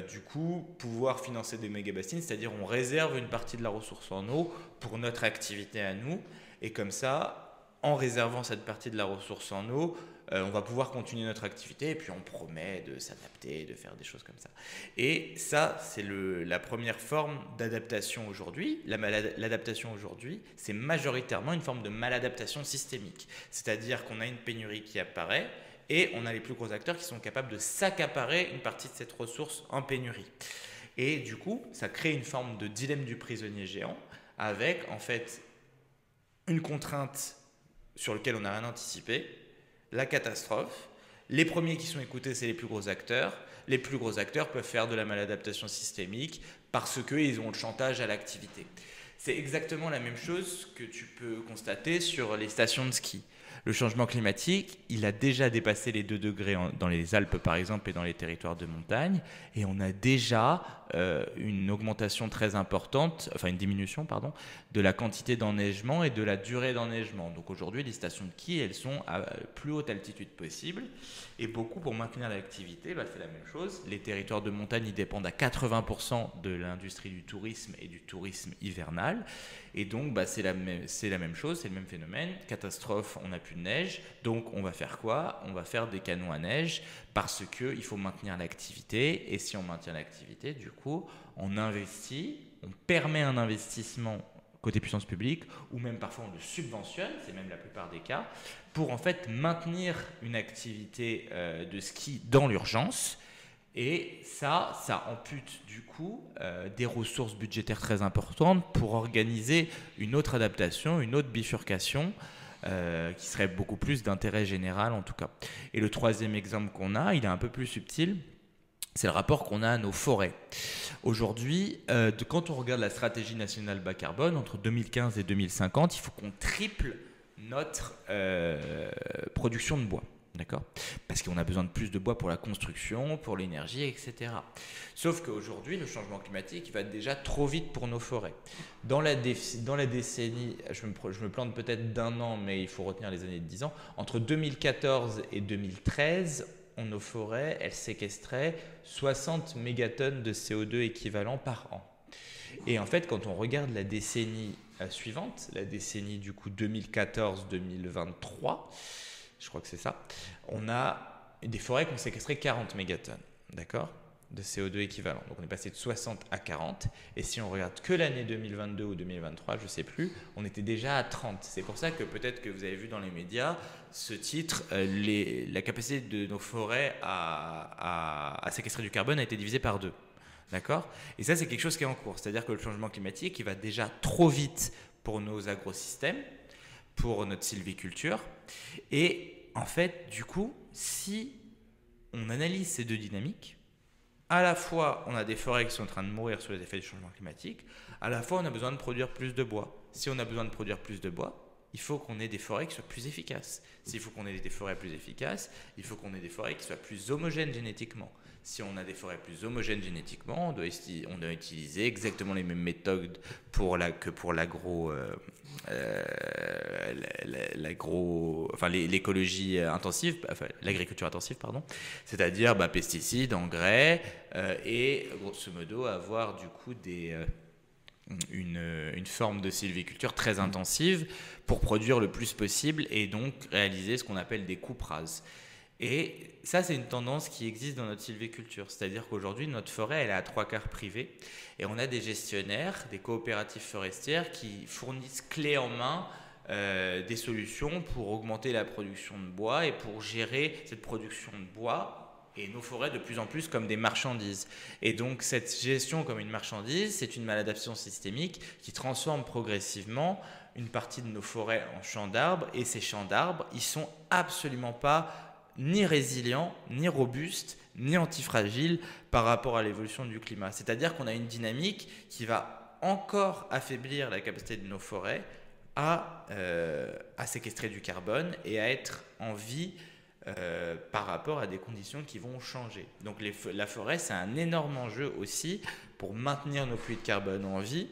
du coup pouvoir financer des méga-bassines, c'est-à-dire on réserve une partie de la ressource en eau pour notre activité à nous, et comme ça, en réservant cette partie de la ressource en eau, on va pouvoir continuer notre activité et puis on promet de s'adapter, de faire des choses comme ça. Et ça, c'est la première forme d'adaptation aujourd'hui. L'adaptation aujourd'hui, c'est majoritairement une forme de maladaptation systémique. C'est-à-dire qu'on a une pénurie qui apparaît et on a les plus gros acteurs qui sont capables de s'accaparer une partie de cette ressource en pénurie. Et du coup, ça crée une forme de dilemme du prisonnier géant avec en fait une contrainte sur laquelle on n'a rien anticipé, la catastrophe. Les premiers qui sont écoutés, c'est les plus gros acteurs. Les plus gros acteurs peuvent faire de la maladaptation systémique parce qu'ils ont le chantage à l'activité. C'est exactement la même chose que tu peux constater sur les stations de ski. Le changement climatique, il a déjà dépassé les 2 degrés dans les Alpes par exemple et dans les territoires de montagne, et on a déjà une augmentation très importante, enfin une diminution, pardon, de la quantité d'enneigement et de la durée d'enneigement. Donc aujourd'hui, les stations de ski, elles sont à plus haute altitude possible. Et beaucoup, pour maintenir l'activité, c'est la même chose. Les territoires de montagne, ils dépendent à 80% de l'industrie du tourisme et du tourisme hivernal. Et donc, c'est la même chose, c'est le même phénomène. Catastrophe, on n'a plus de neige. Donc, on va faire quoi? On va faire des canons à neige parce qu'il faut maintenir l'activité. Et si on maintient l'activité, du coup, on investit, on permet un investissement côté puissance publique, ou même parfois on le subventionne, c'est même la plupart des cas, pour en fait maintenir une activité de ski dans l'urgence. Et ça ampute du coup des ressources budgétaires très importantes pour organiser une autre adaptation, une autre bifurcation qui serait beaucoup plus d'intérêt général en tout cas. Et le troisième exemple qu'on a, il est un peu plus subtil, c'est le rapport qu'on a à nos forêts. Aujourd'hui, quand on regarde la stratégie nationale bas carbone, entre 2015 et 2050, il faut qu'on triple notre production de bois. D'accord ? Parce qu'on a besoin de plus de bois pour la construction, pour l'énergie, etc. Sauf qu'aujourd'hui, le changement climatique va déjà trop vite pour nos forêts. Dans la décennie, je me plante peut-être d'un an, mais il faut retenir les années de 10 ans, entre 2014 et 2013, nos forêts, elles séquestraient 60 mégatonnes de CO2 équivalent par an. Et en fait, quand on regarde la décennie suivante, la décennie du coup 2014-2023, je crois que c'est ça, on a des forêts qui ont séquestré 40 mégatonnes, d'accord, de CO2 équivalent. Donc on est passé de 60 à 40. Et si on regarde que l'année 2022 ou 2023, je ne sais plus, on était déjà à 30. C'est pour ça que peut-être que vous avez vu dans les médias ce titre, la capacité de nos forêts à séquestrer du carbone a été divisée par 2. D'accord ? Et ça, c'est quelque chose qui est en cours. C'est-à-dire que le changement climatique, il va déjà trop vite pour nos agrosystèmes, pour notre sylviculture. Et en fait, du coup, si on analyse ces deux dynamiques, à la fois, on a des forêts qui sont en train de mourir sous les effets du changement climatique, à la fois, on a besoin de produire plus de bois. Si on a besoin de produire plus de bois, il faut qu'on ait des forêts qui soient plus efficaces. S'il faut qu'on ait des forêts plus efficaces, il faut qu'on ait des forêts qui soient plus homogènes génétiquement. Si on a des forêts plus homogènes génétiquement, on doit utiliser exactement les mêmes méthodes que pour l'écologie intensive, enfin l'agriculture intensive, pardon. C'est-à-dire pesticides, engrais et grosso modo avoir du coup une forme de sylviculture très intensive pour produire le plus possible et donc réaliser ce qu'on appelle des coupes rases. Et ça, c'est une tendance qui existe dans notre sylviculture. C'est-à-dire qu'aujourd'hui, notre forêt, elle est à 3/4 privée. Et on a des gestionnaires, des coopératives forestières qui fournissent clé en main des solutions pour augmenter la production de bois et pour gérer cette production de bois et nos forêts de plus en plus comme des marchandises. Et donc, cette gestion comme une marchandise, c'est une maladaptation systémique qui transforme progressivement une partie de nos forêts en champs d'arbres. Et ces champs d'arbres, ils sont absolument pas ni résilients, ni robustes, ni antifragiles par rapport à l'évolution du climat. C'est-à-dire qu'on a une dynamique qui va encore affaiblir la capacité de nos forêts à séquestrer du carbone et à être en vie par rapport à des conditions qui vont changer. Donc la forêt, c'est un énorme enjeu aussi pour maintenir nos puits de carbone en vie.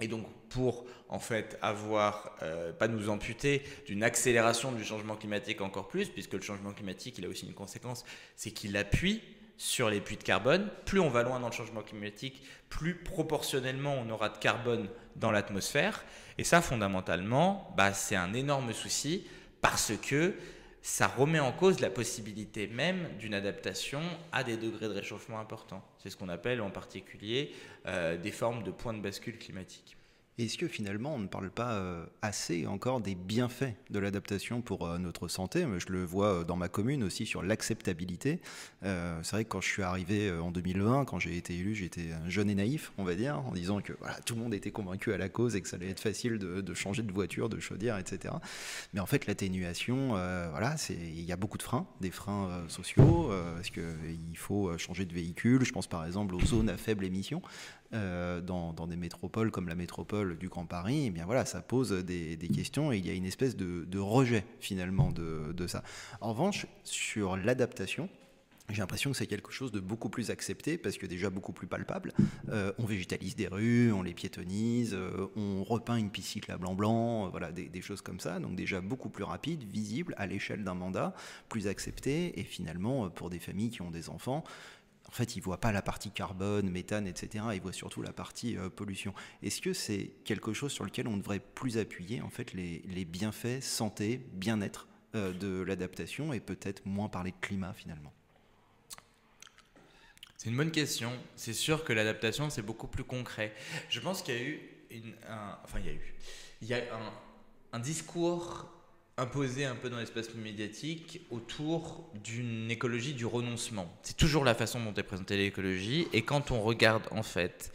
Et donc, pour en fait pas nous amputer d'une accélération du changement climatique encore plus, puisque le changement climatique, il a aussi une conséquence, c'est qu'il appuie sur les puits de carbone. Plus on va loin dans le changement climatique, plus proportionnellement on aura de carbone dans l'atmosphère. Et ça, fondamentalement, c'est un énorme souci parce que ça remet en cause la possibilité même d'une adaptation à des degrés de réchauffement importants. C'est ce qu'on appelle en particulier des formes de points de bascule climatique. Est-ce que finalement on ne parle pas assez encore des bienfaits de l'adaptation pour notre santé ? Je le vois dans ma commune aussi sur l'acceptabilité. C'est vrai que quand je suis arrivé en 2020, quand j'ai été élu, j'étais jeune et naïf, on va dire, en disant que voilà, tout le monde était convaincu à la cause et que ça allait être facile de changer de voiture, de chaudière, etc. Mais en fait l'atténuation, il y a beaucoup de freins, des freins sociaux, parce qu'il faut changer de véhicule. Je pense par exemple aux zones à faible émission. Dans des métropoles comme la métropole du Grand Paris, eh bien voilà, ça pose des questions et il y a une espèce de rejet finalement de ça. En revanche, sur l'adaptation, j'ai l'impression que c'est quelque chose de beaucoup plus accepté parce que déjà beaucoup plus palpable. On végétalise des rues, on les piétonise, on repeint une piste cyclable en blanc, voilà, des choses comme ça. Donc déjà beaucoup plus rapide, visible, à l'échelle d'un mandat, plus accepté. Et finalement, pour des familles qui ont des enfants, en fait, ils ne voient pas la partie carbone, méthane, etc. Ils voient surtout la partie pollution. Est-ce que c'est quelque chose sur lequel on devrait plus appuyer, en fait, les bienfaits santé, bien-être de l'adaptation et peut-être moins parler de climat finalement? C'est une bonne question. C'est sûr que l'adaptation, c'est beaucoup plus concret. Je pense qu'il y a eu un discours imposé un peu dans l'espace médiatique autour d'une écologie du renoncement. C'est toujours la façon dont est présentée l'écologie. Et quand on regarde en fait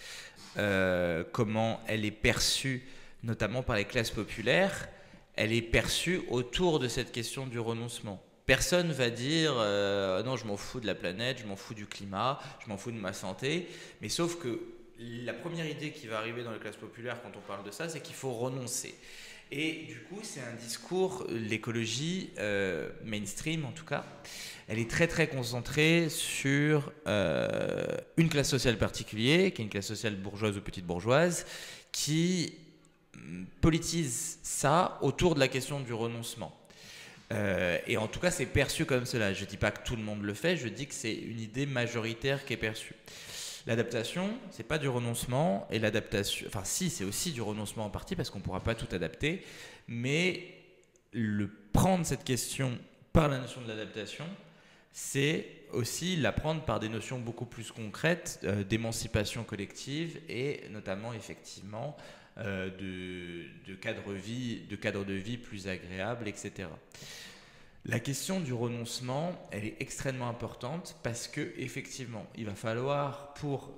comment elle est perçue, notamment par les classes populaires, elle est perçue autour de cette question du renoncement. Personne va dire non, je m'en fous de la planète, je m'en fous du climat, je m'en fous de ma santé. Mais sauf que la première idée qui va arriver dans les classes populaires quand on parle de ça, c'est qu'il faut renoncer. Et du coup, c'est un discours, l'écologie mainstream en tout cas, elle est très très concentrée sur une classe sociale particulière, qui est une classe sociale bourgeoise ou petite bourgeoise, qui politise ça autour de la question du renoncement. Et en tout cas, c'est perçu comme cela. Je ne dis pas que tout le monde le fait, je dis que c'est une idée majoritaire qui est perçue. L'adaptation, ce n'est pas du renoncement, et l'adaptation, enfin si, c'est aussi du renoncement en partie, parce qu'on ne pourra pas tout adapter, mais prendre cette question par la notion de l'adaptation, c'est aussi la prendre par des notions beaucoup plus concrètes d'émancipation collective, et notamment effectivement de cadre de vie plus agréable, etc. La question du renoncement, elle est extrêmement importante parce que effectivement, il va falloir pour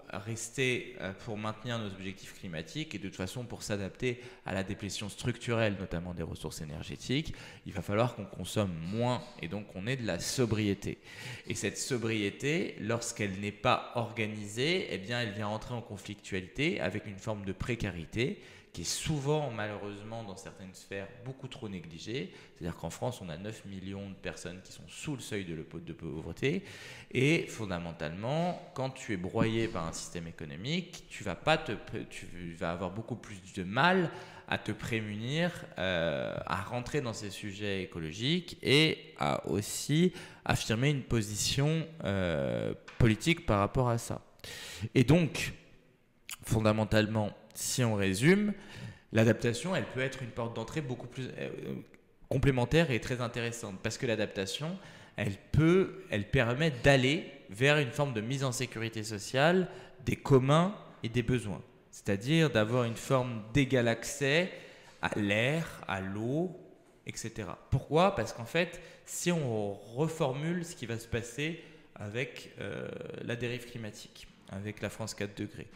maintenir nos objectifs climatiques et de toute façon pour s'adapter à la déplétion structurelle, notamment des ressources énergétiques, il va falloir qu'on consomme moins et donc qu'on ait de la sobriété. Et cette sobriété, lorsqu'elle n'est pas organisée, eh bien, elle vient entrer en conflictualité avec une forme de précarité qui est souvent, malheureusement, dans certaines sphères, beaucoup trop négligée. C'est-à-dire qu'en France, on a 9 millions de personnes qui sont sous le seuil de pauvreté. Et fondamentalement, quand tu es broyé par un système économique, tu vas avoir beaucoup plus de mal à te prémunir, à rentrer dans ces sujets écologiques et à aussi affirmer une position politique par rapport à ça. Et donc, fondamentalement, si on résume, l'adaptation, elle peut être une porte d'entrée beaucoup plus complémentaire et très intéressante parce que l'adaptation, elle permet d'aller vers une forme de mise en sécurité sociale des communs et des besoins. C'est-à-dire d'avoir une forme d'égal accès à l'air, à l'eau, etc. Pourquoi ? Parce qu'en fait, si on reformule ce qui va se passer avec la dérive climatique, avec la France 4 degrés,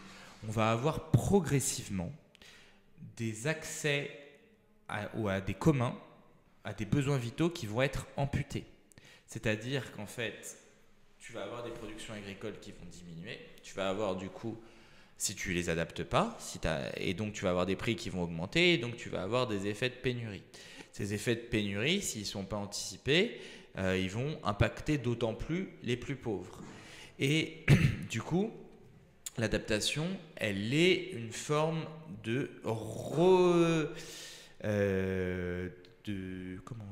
on va avoir progressivement des accès à des communs, à des besoins vitaux qui vont être amputés. C'est-à-dire qu'en fait, tu vas avoir des productions agricoles qui vont diminuer, tu vas avoir du coup, si tu ne les adaptes pas, et donc tu vas avoir des prix qui vont augmenter, et donc tu vas avoir des effets de pénurie. Ces effets de pénurie, s'ils ne sont pas anticipés, ils vont impacter d'autant plus les plus pauvres. Et du coup, l'adaptation, elle est une forme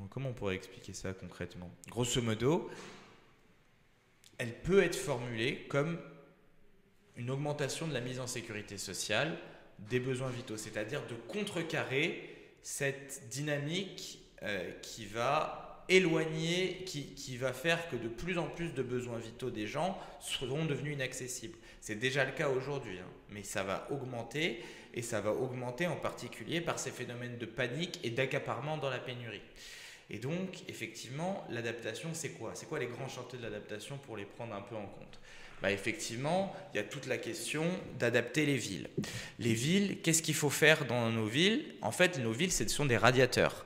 comment on pourrait expliquer ça concrètement ? Grosso modo, elle peut être formulée comme une augmentation de la mise en sécurité sociale des besoins vitaux, c'est-à-dire de contrecarrer cette dynamique qui va éloigner, qui va faire que de plus en plus de besoins vitaux des gens seront devenus inaccessibles. C'est déjà le cas aujourd'hui, mais ça va augmenter, et ça va augmenter en particulier par ces phénomènes de panique et d'accaparement dans la pénurie. Et donc, effectivement, l'adaptation, c'est quoi ? C'est quoi les grands chantiers de l'adaptation pour les prendre un peu en compte ? Effectivement, il y a toute la question d'adapter les villes. Les villes, qu'est-ce qu'il faut faire dans nos villes ? En fait, nos villes, ce sont des radiateurs.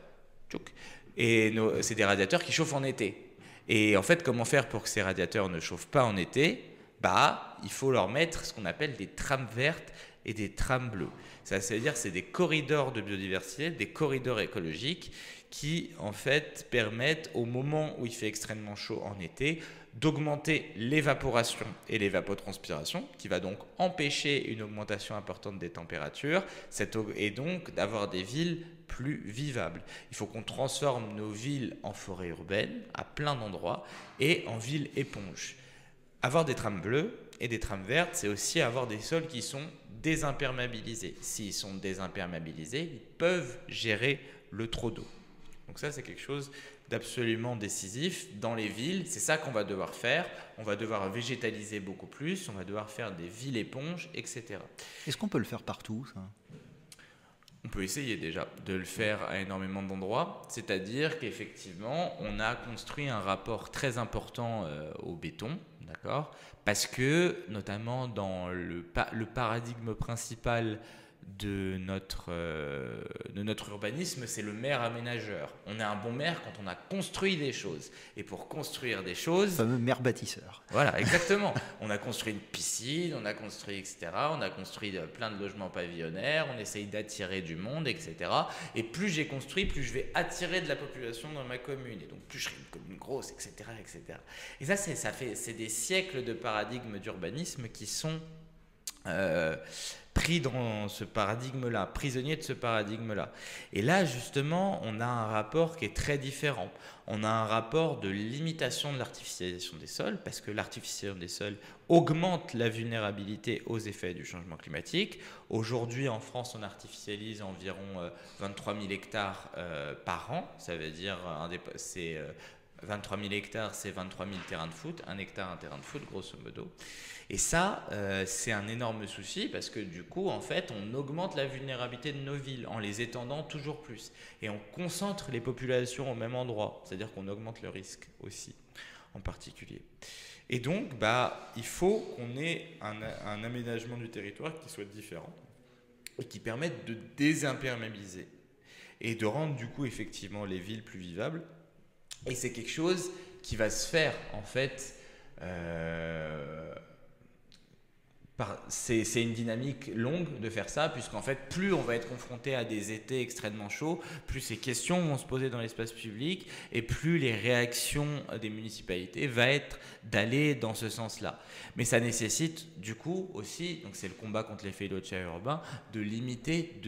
Et c'est des radiateurs qui chauffent en été. Et en fait, comment faire pour que ces radiateurs ne chauffent pas en été ? Il faut leur mettre ce qu'on appelle des trames vertes et des trames bleues. Ça veut dire que c'est des corridors de biodiversité, des corridors écologiques qui en fait permettent au moment où il fait extrêmement chaud en été d'augmenter l'évaporation et l'évapotranspiration, qui va donc empêcher une augmentation importante des températures et donc d'avoir des villes plus vivables. Il faut qu'on transforme nos villes en forêts urbaines à plein d'endroits et en villes éponges. Avoir des trames bleues et des trames vertes, c'est aussi avoir des sols qui sont désimperméabilisés. S'ils sont désimperméabilisés, ils peuvent gérer le trop d'eau. Donc ça, c'est quelque chose d'absolument décisif dans les villes. C'est ça qu'on va devoir faire. On va devoir végétaliser beaucoup plus, on va devoir faire des villes éponges, etc. Est-ce qu'on peut le faire partout, ça ? On peut essayer déjà de le faire à énormément d'endroits, c'est-à-dire qu'effectivement, on a construit un rapport très important au béton, d'accord ? Parce que, notamment dans le paradigme principal de notre urbanisme, c'est le maire aménageur. On est un bon maire quand on a construit des choses. Et pour construire des choses... Le fameux maire bâtisseur. Voilà, exactement. On a construit une piscine, on a construit, etc. On a construit plein de logements pavillonnaires, on essaye d'attirer du monde, etc. Et plus j'ai construit, plus je vais attirer de la population dans ma commune. Et donc plus je serai une commune grosse, etc. etc. Et ça, c'est des siècles de paradigmes d'urbanisme qui sont... pris dans ce paradigme-là, prisonnier de ce paradigme-là. Et là, justement, on a un rapport qui est très différent. On a un rapport de limitation de l'artificialisation des sols, parce que l'artificialisation des sols augmente la vulnérabilité aux effets du changement climatique. Aujourd'hui, en France, on artificialise environ 23 000 hectares par an. Ça veut dire, 23 000 hectares, c'est 23 000 terrains de foot. Un hectare, un terrain de foot, grosso modo. Et ça, c'est un énorme souci parce que du coup, en fait, on augmente la vulnérabilité de nos villes en les étendant toujours plus. Et on concentre les populations au même endroit, c'est-à-dire qu'on augmente le risque aussi, en particulier. Et donc, il faut qu'on ait un aménagement du territoire qui soit différent et qui permette de désimperméabiliser et de rendre du coup, effectivement, les villes plus vivables. Et c'est quelque chose qui va se faire, en fait... c'est une dynamique longue de faire ça, puisqu'en fait, plus on va être confronté à des étés extrêmement chauds, plus ces questions vont se poser dans l'espace public, et plus les réactions des municipalités vont être d'aller dans ce sens-là. Mais ça nécessite du coup aussi, donc c'est le combat contre l'effet de chaleur urbain, de limiter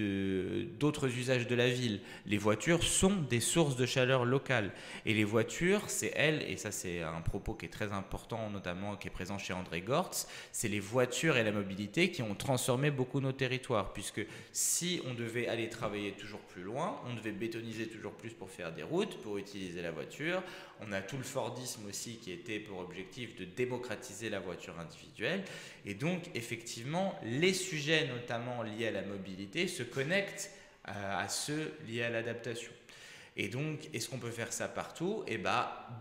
d'autres usages de la ville. Les voitures sont des sources de chaleur locale, et les voitures, c'est elles, et ça c'est un propos qui est très important, notamment qui est présent chez André Gortz, c'est les voitures et la mobilité qui ont transformé beaucoup nos territoires, puisque si on devait aller travailler toujours plus loin, on devait bétoniser toujours plus pour faire des routes, pour utiliser la voiture. On a tout le Fordisme aussi qui était pour objectif de démocratiser la voiture individuelle. Et donc effectivement, les sujets notamment liés à la mobilité se connectent à ceux liés à l'adaptation. Et donc, est-ce qu'on peut faire ça partout ? Et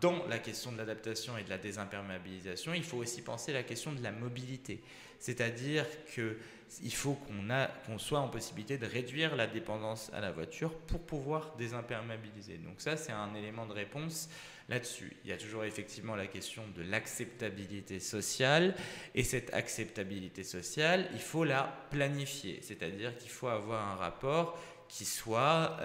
dans la question de l'adaptation et de la désimperméabilisation, il faut aussi penser la question de la mobilité. C'est-à-dire qu'il faut qu'on soit en possibilité de réduire la dépendance à la voiture pour pouvoir désimperméabiliser. Donc ça, c'est un élément de réponse là-dessus. Il y a toujours effectivement la question de l'acceptabilité sociale. Et cette acceptabilité sociale, il faut la planifier. C'est-à-dire qu'il faut avoir un rapport qui soit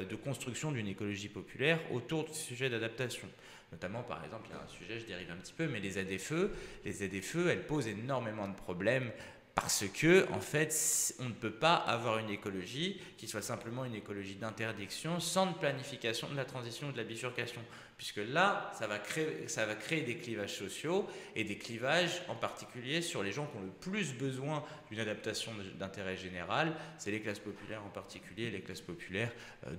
de construction d'une écologie populaire autour du sujet d'adaptation. Notamment, par exemple, il y a un sujet, je dérive un petit peu, mais les ZFE, elles posent énormément de problèmes parce que, en fait, on ne peut pas avoir une écologie qui soit simplement une écologie d'interdiction sans de planification de la transition ou de la bifurcation. Puisque là, ça va créer des clivages sociaux et des clivages en particulier sur les gens qui ont le plus besoin d'une adaptation d'intérêt général. C'est les classes populaires en particulier, les classes populaires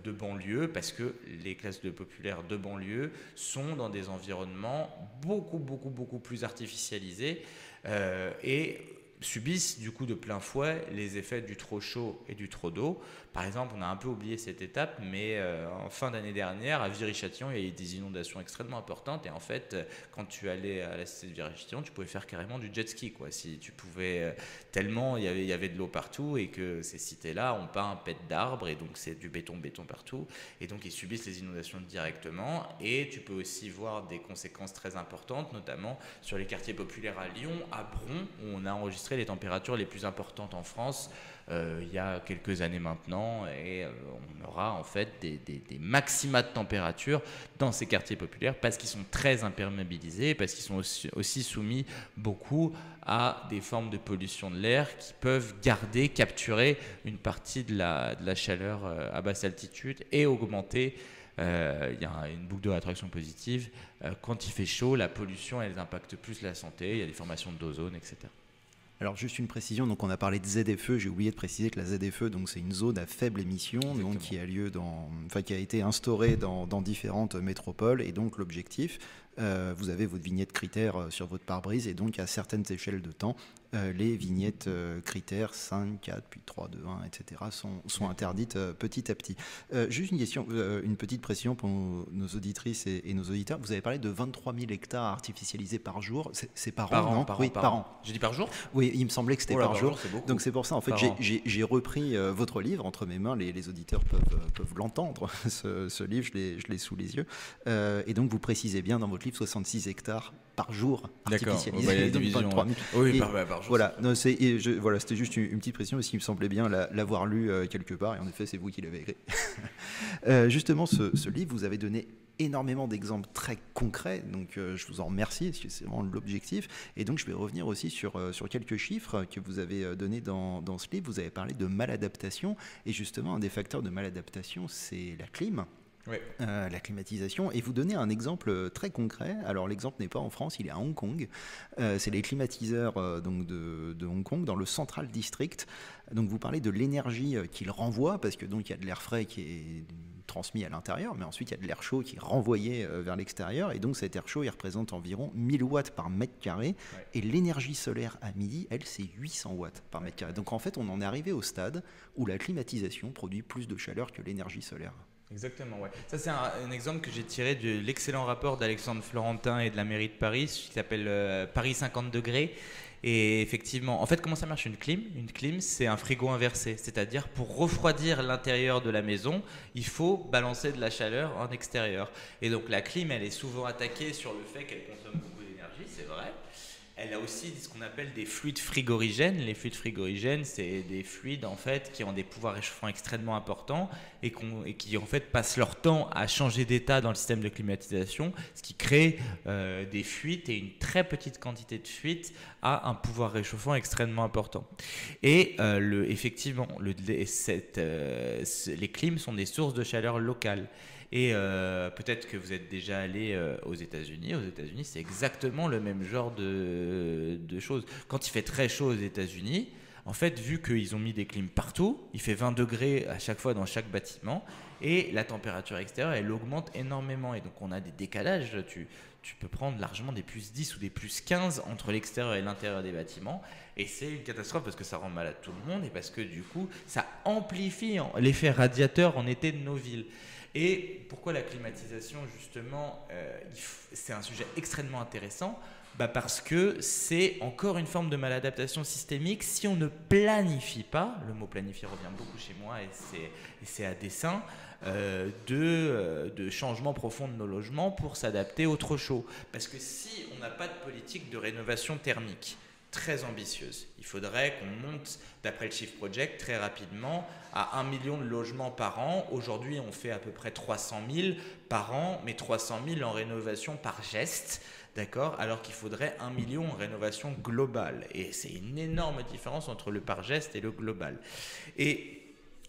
de banlieue, parce que les classes populaires de banlieue sont dans des environnements beaucoup plus artificialisés et subissent du coup de plein fouet les effets du trop chaud et du trop d'eau. Par exemple, on a un peu oublié cette étape, mais en fin d'année dernière, à Viry-Châtillon, il y a eu des inondations extrêmement importantes. Et en fait, quand tu allais à la cité de Viry-Châtillon, tu pouvais faire carrément du jet ski, quoi. Si tu pouvais, tellement il y avait de l'eau partout et que ces cités-là ont pas un pet d'arbres et donc c'est du béton partout. Et donc ils subissent les inondations directement. Et tu peux aussi voir des conséquences très importantes, notamment sur les quartiers populaires à Lyon, à Bron, où on a enregistré enregistré les températures les plus importantes en France il y a quelques années maintenant, et on aura en fait des maxima de température dans ces quartiers populaires parce qu'ils sont très imperméabilisés, parce qu'ils sont aussi soumis beaucoup à des formes de pollution de l'air qui peuvent capturer une partie de la chaleur à basse altitude et augmenter. Il y a une boucle de rétroaction positive. Quand il fait chaud, la pollution, elle impacte plus la santé. Il y a des formations d'ozone, etc. Alors juste une précision, donc on a parlé de ZFE, j'ai oublié de préciser que la ZFE, donc c'est une zone à faible émission, donc qui a été instaurée dans différentes métropoles, et donc l'objectif, vous avez votre vignette critère sur votre pare-brise, et donc à certaines échelles de temps, les vignettes critères 5, 4, puis 3, 2, 1, etc. sont interdites petit à petit. Juste une question, une petite précision pour nos auditrices et nos auditeurs. Vous avez parlé de 23 000 hectares artificialisés par jour. C'est par an, non ? Oui, par an. J'ai dit par jour ? Oui, il me semblait que c'était par jour. Donc c'est pour ça, en fait, Par j'ai repris votre livre entre mes mains. Les auditeurs peuvent l'entendre, ce livre, je l'ai sous les yeux. Et donc vous précisez bien dans votre livre 66 hectares par jour artificialisés. D'accord, il y a la division. Oui, par jour. Voilà, c'était juste une petite précision, parce qu'il me semblait bien l'avoir lu quelque part, et en effet, c'est vous qui l'avez écrit. Justement, ce livre, vous avez donné énormément d'exemples très concrets, donc je vous en remercie, parce que c'est vraiment l'objectif. Et donc, je vais revenir aussi sur quelques chiffres que vous avez donnés dans ce livre. Vous avez parlé de maladaptation, et justement, un des facteurs de maladaptation, c'est la clim. Oui. La climatisation, et vous donnez un exemple très concret. Alors l'exemple n'est pas en France, il est à Hong Kong. C'est les climatiseurs donc de Hong Kong dans le Central District. Donc vous parlez de l'énergie qu'il renvoie, parce que donc il y a de l'air frais qui est transmis à l'intérieur, mais ensuite il y a de l'air chaud qui est renvoyé vers l'extérieur, et donc cet air chaud il représente environ 1000 watts par mètre carré, et l'énergie solaire à midi, elle, c'est 800 watts par mètre carré. Donc en fait on en est arrivé au stade où la climatisation produit plus de chaleur que l'énergie solaire. Exactement, ouais. Ça, c'est un exemple que j'ai tiré de l'excellent rapport d'Alexandre Florentin et de la mairie de Paris, qui s'appelle Paris 50 degrés. Et effectivement, en fait, comment ça marche une clim ? Une clim, c'est un frigo inversé. C'est-à-dire, pour refroidir l'intérieur de la maison, il faut balancer de la chaleur en extérieur. Et donc, la clim, elle est souvent attaquée sur le fait qu'elle consomme beaucoup d'énergie, c'est vrai. Elle a aussi ce qu'on appelle des fluides frigorigènes. Les fluides frigorigènes, c'est des fluides en fait qui ont des pouvoirs réchauffants extrêmement importants et qui en fait passent leur temps à changer d'état dans le système de climatisation, ce qui crée des fuites, et une très petite quantité de fuites a un pouvoir réchauffant extrêmement important. Et effectivement, les clims sont des sources de chaleur locales. Et peut-être que vous êtes déjà allé aux États-Unis. Aux États-Unis, c'est exactement le même genre de choses. Quand il fait très chaud aux États-Unis, en fait, vu qu'ils ont mis des clims partout, il fait 20 degrés à chaque fois dans chaque bâtiment, et la température extérieure, elle augmente énormément. Et donc, on a des décalages. Tu peux prendre largement des plus 10 ou des plus 15 entre l'extérieur et l'intérieur des bâtiments. Et c'est une catastrophe parce que ça rend malade tout le monde, et parce que du coup, ça amplifie l'effet radiateur en été de nos villes. Et pourquoi la climatisation, justement, c'est un sujet extrêmement intéressant ? Parce que c'est encore une forme de maladaptation systémique. Si on ne planifie pas, le mot planifier revient beaucoup chez moi, et c'est à dessein, de changement profond de nos logements pour s'adapter au trop chaud. Parce que si on n'a pas de politique de rénovation thermique très ambitieuse, il faudrait qu'on monte, d'après le Shift Project, très rapidement à 1 million de logements par an. Aujourd'hui, on fait à peu près 300 000 par an, mais 300 000 en rénovation par geste, d'accord, alors qu'il faudrait 1 million en rénovation globale. Et c'est une énorme différence entre le par geste et le global. Et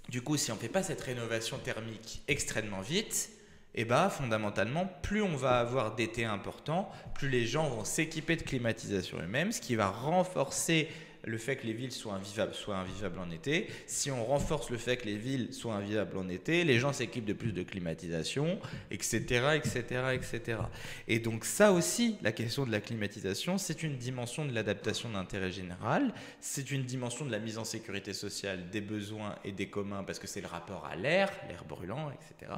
du coup, si on ne fait pas cette rénovation thermique extrêmement vite, et fondamentalement, plus on va avoir d'été importants, plus les gens vont s'équiper de climatisation eux-mêmes, ce qui va renforcer le fait que les villes soient invivables en été. Si on renforce le fait que les villes soient invivables en été, les gens s'équipent de plus de climatisation, etc., etc., etc. Et donc ça aussi, la question de la climatisation, c'est une dimension de l'adaptation d'intérêt général, c'est une dimension de la mise en sécurité sociale des besoins et des communs, parce que c'est le rapport à l'air brûlant, etc.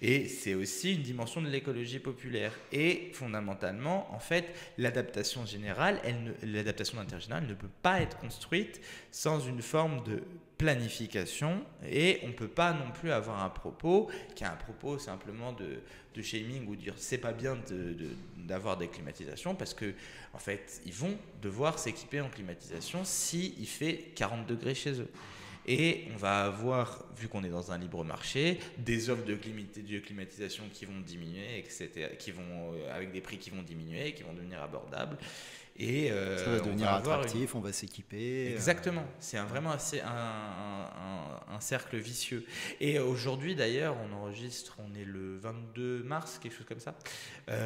Et c'est aussi une dimension de l'écologie populaire. Et fondamentalement, en fait, l'adaptation générale, l'adaptation d'intérêt général ne peut pas pas être construite sans une forme de planification, et on ne peut pas non plus avoir un propos qui est un propos simplement de shaming ou dire c'est pas bien d'avoir des climatisations, parce que en fait ils vont devoir s'équiper en climatisation s'il fait 40 degrés chez eux. Et on va avoir, vu qu'on est dans un libre marché, des offres de climatisation qui vont diminuer, etc., avec des prix qui vont diminuer, qui vont devenir abordables. Et ça va devenir attractif, on va s'équiper. Exactement, c'est vraiment un cercle vicieux. Et aujourd'hui d'ailleurs, on est le 22 mars, quelque chose comme ça.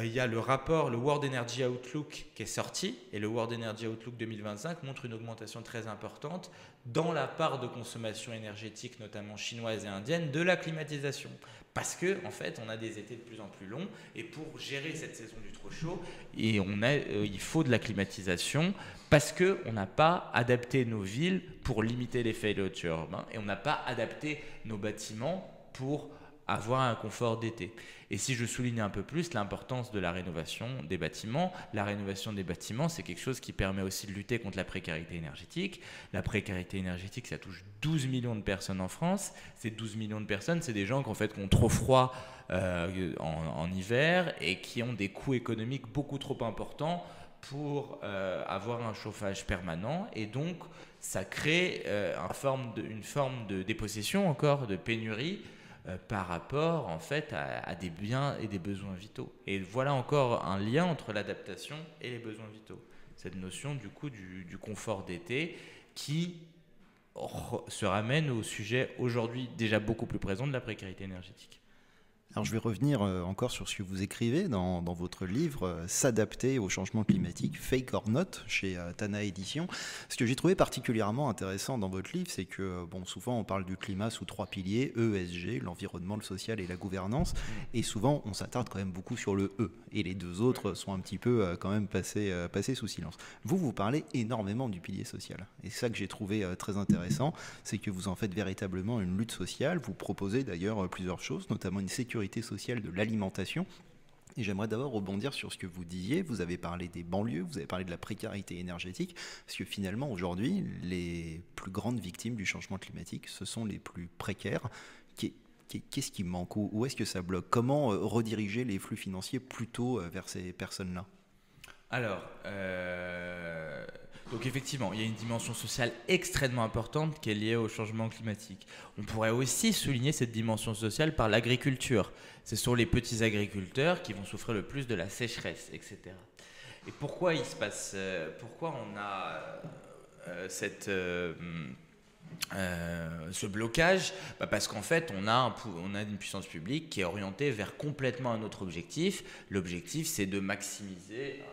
Il y a le rapport, le World Energy Outlook qui est sorti, et le World Energy Outlook 2025 montre une augmentation très importante dans la part de consommation énergétique, notamment chinoise et indienne, de la climatisation. Parce que en fait, on a des étés de plus en plus longs, et pour gérer cette saison du trop chaud, il faut de la climatisation, parce qu'on n'a pas adapté nos villes pour limiter l'effet éolien urbain, et on n'a pas adapté nos bâtiments pour avoir un confort d'été. Et si je souligne un peu plus l'importance de la rénovation des bâtiments, c'est quelque chose qui permet aussi de lutter contre la précarité énergétique. La précarité énergétique, ça touche 12 millions de personnes en France. Ces 12 millions de personnes, c'est des gens qui ont trop froid en hiver, et qui ont des coûts économiques beaucoup trop importants pour avoir un chauffage permanent, et donc ça crée une forme de dépossession, encore de pénurie, par rapport en fait à des biens et des besoins vitaux. Et voilà encore un lien entre l'adaptation et les besoins vitaux. Cette notion du coup du confort d'été qui se ramène au sujet aujourd'hui déjà beaucoup plus présent de la précarité énergétique. Alors je vais revenir encore sur ce que vous écrivez dans votre livre S'adapter au changement climatique, Fake or Not, chez Tana Éditions. Ce que j'ai trouvé particulièrement intéressant dans votre livre, c'est que souvent on parle du climat sous 3 piliers, ESG, l'environnement, le social et la gouvernance, et souvent on s'attarde quand même beaucoup sur le E, et les deux autres sont un petit peu quand même passés sous silence. Vous parlez énormément du pilier social, et c'est ça que j'ai trouvé très intéressant, c'est que vous en faites véritablement une lutte sociale. Vous proposez d'ailleurs plusieurs choses, notamment une sécurité sociale de l'alimentation. Et j'aimerais d'abord rebondir sur ce que vous disiez. Vous avez parlé des banlieues, vous avez parlé de la précarité énergétique, parce que finalement aujourd'hui, les plus grandes victimes du changement climatique, ce sont les plus précaires. Qu'est-ce qui manque? Où est-ce que ça bloque? Comment rediriger les flux financiers plutôt vers ces personnes-là? Alors, donc effectivement, il y a une dimension sociale extrêmement importante qui est liée au changement climatique. On pourrait aussi souligner cette dimension sociale par l'agriculture. Ce sont les petits agriculteurs qui vont souffrir le plus de la sécheresse, etc. Et pourquoi pourquoi on a ce blocage? Parce qu'en fait, on a une puissance publique qui est orientée vers complètement un autre objectif. L'objectif, c'est de maximiser...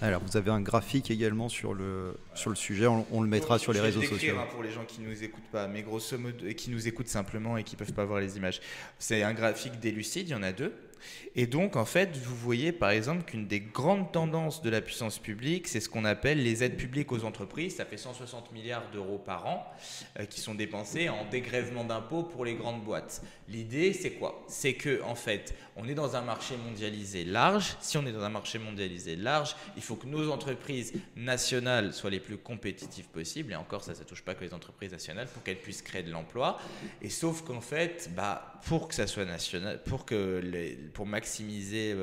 Alors, vous avez un graphique également sur le sujet, on le mettra sur les réseaux sociaux. Pour les gens qui ne nous écoutent pas, mais grosso modo, qui nous écoutent simplement et qui ne peuvent pas voir les images. C'est un graphique d'Elucide, il y en a deux. Et donc, en fait, vous voyez par exemple qu'une des grandes tendances de la puissance publique, c'est ce qu'on appelle les aides publiques aux entreprises. Ça fait 160 milliards d'euros par an qui sont dépensés en dégrèvement d'impôts pour les grandes boîtes. L'idée, c'est quoi? C'est que, en fait, on est dans un marché mondialisé large. Si on est dans un marché mondialisé large, il faut que nos entreprises nationales soient les plus compétitives possibles. Et encore, ça ne touche pas que les entreprises nationales, pour qu'elles puissent créer de l'emploi. Et sauf qu'en fait, pour que ça soit national, pour maximiser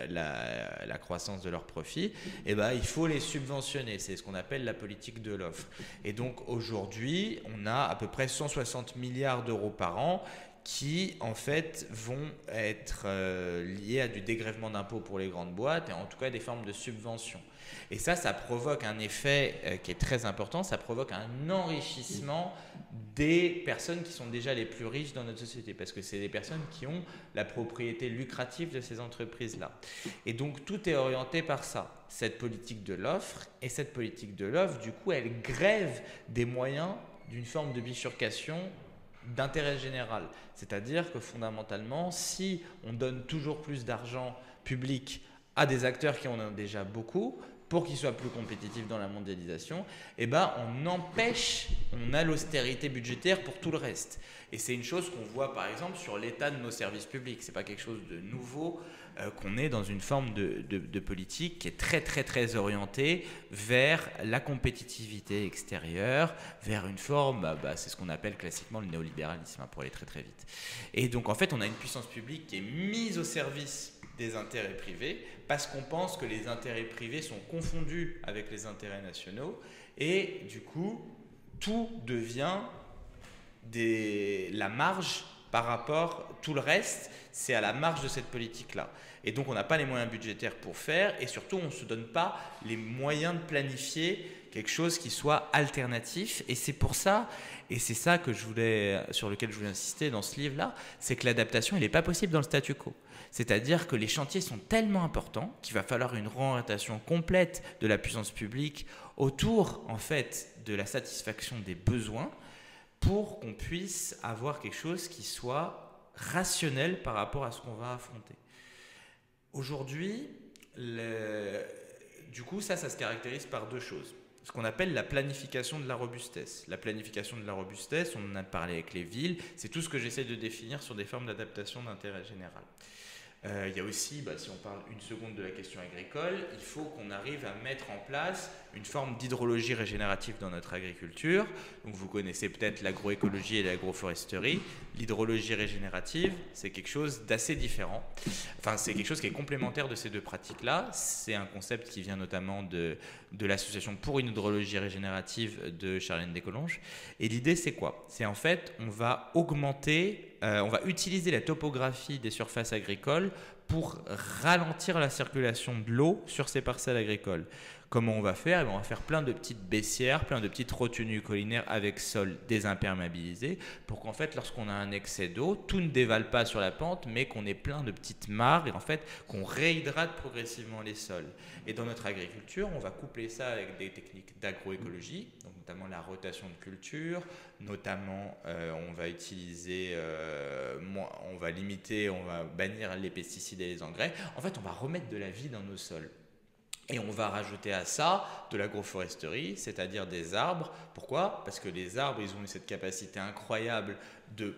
la croissance de leurs profits, il faut les subventionner. C'est ce qu'on appelle la politique de l'offre. Et donc aujourd'hui, on a à peu près 160 milliards d'euros par an qui en fait vont être liés à du dégrèvement d'impôts pour les grandes boîtes, et en tout cas des formes de subventions. Et ça provoque un effet qui est très important, ça provoque un enrichissement des personnes qui sont déjà les plus riches dans notre société, parce que c'est des personnes qui ont la propriété lucrative de ces entreprises-là. Et donc tout est orienté par ça, cette politique de l'offre, et cette politique de l'offre, du coup, elle grève des moyens d'une forme de bifurcation d'intérêt général. C'est-à-dire que fondamentalement, si on donne toujours plus d'argent public à des acteurs qui en ont déjà beaucoup, pour qu'ils soient plus compétitifs dans la mondialisation, on a l'austérité budgétaire pour tout le reste. Et c'est une chose qu'on voit par exemple sur l'état de nos services publics. C'est pas quelque chose de nouveau. qu'on est dans une forme de politique qui est très très très orientée vers la compétitivité extérieure, vers une forme, c'est ce qu'on appelle classiquement le néolibéralisme, pour aller très très vite. Et donc en fait on a une puissance publique qui est mise au service des intérêts privés parce qu'on pense que les intérêts privés sont confondus avec les intérêts nationaux et du coup tout devient la marge par rapport, tout le reste, c'est à la marge de cette politique-là. Et donc, on n'a pas les moyens budgétaires pour faire et surtout, on ne se donne pas les moyens de planifier quelque chose qui soit alternatif. Et c'est pour ça, et c'est ça sur lequel je voulais insister dans ce livre-là, c'est que l'adaptation, elle n'est pas possible dans le statu quo. C'est-à-dire que les chantiers sont tellement importants qu'il va falloir une réorientation complète de la puissance publique autour, en fait, de la satisfaction des besoins pour qu'on puisse avoir quelque chose qui soit rationnel par rapport à ce qu'on va affronter. Aujourd'hui, du coup, ça se caractérise par deux choses. Ce qu'on appelle la planification de la robustesse. La planification de la robustesse, on en a parlé avec les villes, c'est tout ce que j'essaie de définir sur des formes d'adaptation d'intérêt général. Il y a aussi, si on parle une seconde de la question agricole, il faut qu'on arrive à mettre en place une forme d'hydrologie régénérative dans notre agriculture. Donc vous connaissez peut-être l'agroécologie et l'agroforesterie. L'hydrologie régénérative, c'est quelque chose d'assez différent. Enfin, c'est quelque chose qui est complémentaire de ces deux pratiques-là. C'est un concept qui vient notamment de l'Association pour une hydrologie régénérative de Charlène Descolonges. Et l'idée, c'est quoi ? C'est en fait, on va utiliser la topographie des surfaces agricoles pour ralentir la circulation de l'eau sur ces parcelles agricoles. Comment on va faire ? On va faire plein de petites baissières, plein de petites retenues collinaires avec sol désimperméabilisé pour qu'en fait, lorsqu'on a un excès d'eau, tout ne dévale pas sur la pente, mais qu'on ait plein de petites mares et en fait, qu'on réhydrate progressivement les sols. Et dans notre agriculture, on va coupler ça avec des techniques d'agroécologie, donc notamment la rotation de culture, notamment on va utiliser, on va limiter, on va bannir les pesticides et les engrais. En fait, on va remettre de la vie dans nos sols. Et on va rajouter à ça de l'agroforesterie, c'est-à-dire des arbres. Pourquoi ? Parce que les arbres, ils ont cette capacité incroyable de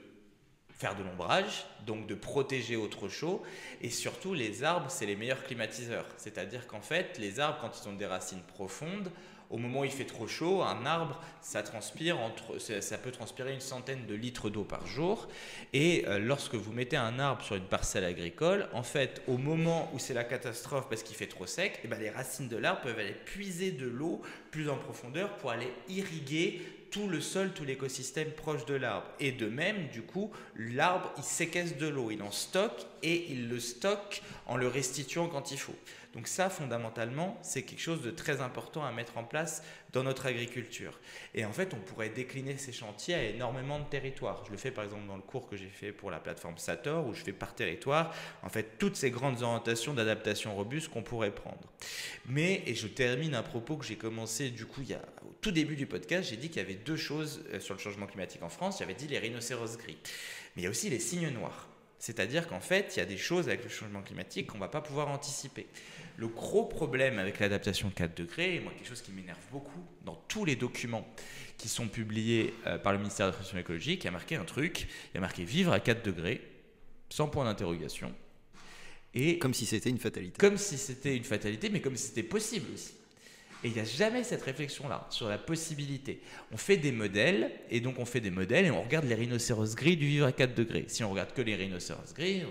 faire de l'ombrage, donc de protéger au trop chaud. Et surtout, les arbres, c'est les meilleurs climatiseurs. C'est-à-dire qu'en fait, les arbres, quand ils ont des racines profondes, au moment où il fait trop chaud, un arbre, ça peut transpirer une centaine de litres d'eau par jour. Et lorsque vous mettez un arbre sur une parcelle agricole, en fait, au moment où c'est la catastrophe parce qu'il fait trop sec, les racines de l'arbre peuvent aller puiser de l'eau plus en profondeur pour aller irriguer tout le sol, tout l'écosystème proche de l'arbre. Et de même, du coup, l'arbre, il séquestre de l'eau, il en stocke et il le stocke en le restituant quand il faut. Donc ça, fondamentalement, c'est quelque chose de très important à mettre en place dans notre agriculture. Et en fait, on pourrait décliner ces chantiers à énormément de territoires. Je le fais par exemple dans le cours que j'ai fait pour la plateforme Sator, où je fais par territoire, en fait, toutes ces grandes orientations d'adaptation robuste qu'on pourrait prendre. Et je termine un propos que j'ai commencé du coup au tout début du podcast, j'ai dit qu'il y avait deux choses sur le changement climatique en France. J'avais dit les rhinocéros gris. Mais il y a aussi les cygnes noirs. C'est-à-dire qu'en fait, il y a des choses avec le changement climatique qu'on ne va pas pouvoir anticiper. Le gros problème avec l'adaptation 4 degrés, et moi quelque chose qui m'énerve beaucoup, dans tous les documents qui sont publiés par le ministère de la Transition écologique, il y a marqué un truc, il y a marqué vivre à 4 degrés, sans point d'interrogation. Et comme si c'était une fatalité. Comme si c'était une fatalité, mais comme si c'était possible aussi. Et il n'y a jamais cette réflexion-là sur la possibilité. On fait des modèles, et donc on fait des modèles, et on regarde les rhinocéros gris du vivre à 4 degrés. Si on regarde que les rhinocéros gris,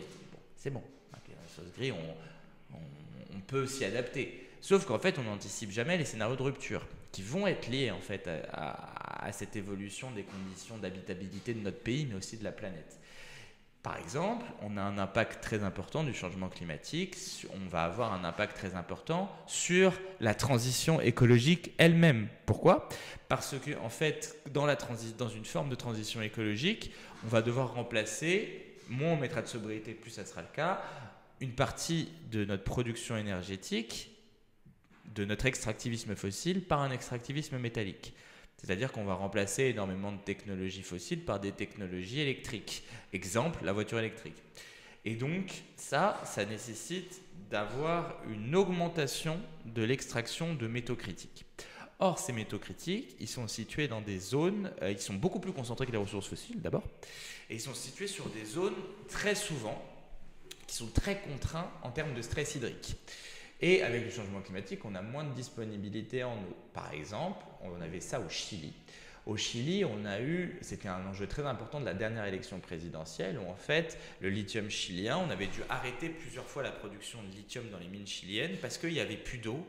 c'est bon. Les rhinocéros gris, on peut s'y adapter. Sauf qu'en fait, on n'anticipe jamais les scénarios de rupture qui vont être liés en fait à cette évolution des conditions d'habitabilité de notre pays, mais aussi de la planète. Par exemple, on a un impact très important du changement climatique, on va avoir un impact très important sur la transition écologique elle-même. Pourquoi ? Parce que en fait, dans une forme de transition écologique, on va devoir remplacer, moins on mettra de sobriété, plus ça sera le cas, une partie de notre production énergétique, de notre extractivisme fossile par un extractivisme métallique. C'est-à-dire qu'on va remplacer énormément de technologies fossiles par des technologies électriques. Exemple, la voiture électrique. Et donc, ça nécessite d'avoir une augmentation de l'extraction de métaux critiques. Or, ces métaux critiques, ils sont situés dans des zones, ils sont beaucoup plus concentrés que les ressources fossiles d'abord, et ils sont situés sur des zones très souvent qui sont très contraints en termes de stress hydrique. Et avec le changement climatique, on a moins de disponibilité en eau. Par exemple, on avait ça au Chili. Au Chili, c'était un enjeu très important de la dernière élection présidentielle, où en fait, le lithium chilien, on avait dû arrêter plusieurs fois la production de lithium dans les mines chiliennes parce qu'il n'y avait plus d'eau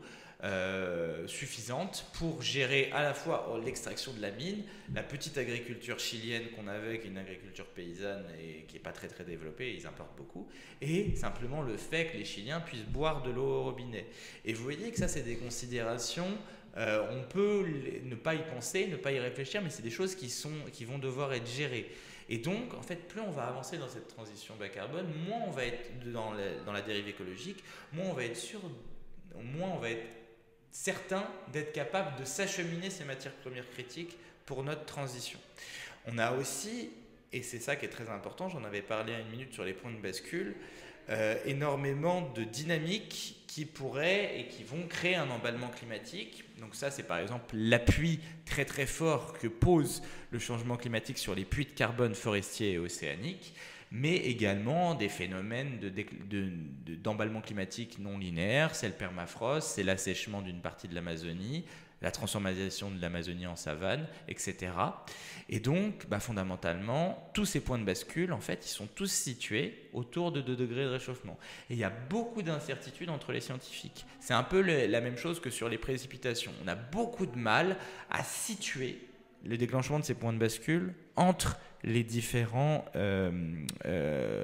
suffisante pour gérer à la fois l'extraction de la mine, la petite agriculture chilienne qu'on avait, qui est une agriculture paysanne et qui n'est pas très très développée, ils importent beaucoup, et simplement le fait que les Chiliens puissent boire de l'eau au robinet. Et vous voyez que ça, c'est des considérations, on peut ne pas y penser, ne pas y réfléchir, mais c'est des choses qui vont devoir être gérées. Et donc, en fait, plus on va avancer dans cette transition bas carbone, moins on va être dans la dérive écologique, moins on va être certain d'être capable de s'acheminer ces matières premières critiques pour notre transition. On a aussi, et c'est ça qui est très important, j'en avais parlé à une minute sur les points de bascule, énormément de dynamiques qui pourraient et qui vont créer un emballement climatique. Donc ça, c'est par exemple l'appui très très fort que pose le changement climatique sur les puits de carbone forestiers et océaniques, mais également des phénomènes d'emballement climatique non linéaire, c'est le permafrost, c'est l'assèchement d'une partie de l'Amazonie, la transformation de l'Amazonie en savane, etc. Et donc, fondamentalement, tous ces points de bascule, en fait, ils sont tous situés autour de 2 degrés de réchauffement. Et il y a beaucoup d'incertitudes entre les scientifiques. C'est un peu la même chose que sur les précipitations. On a beaucoup de mal à situer le déclenchement de ces points de bascule entre les différents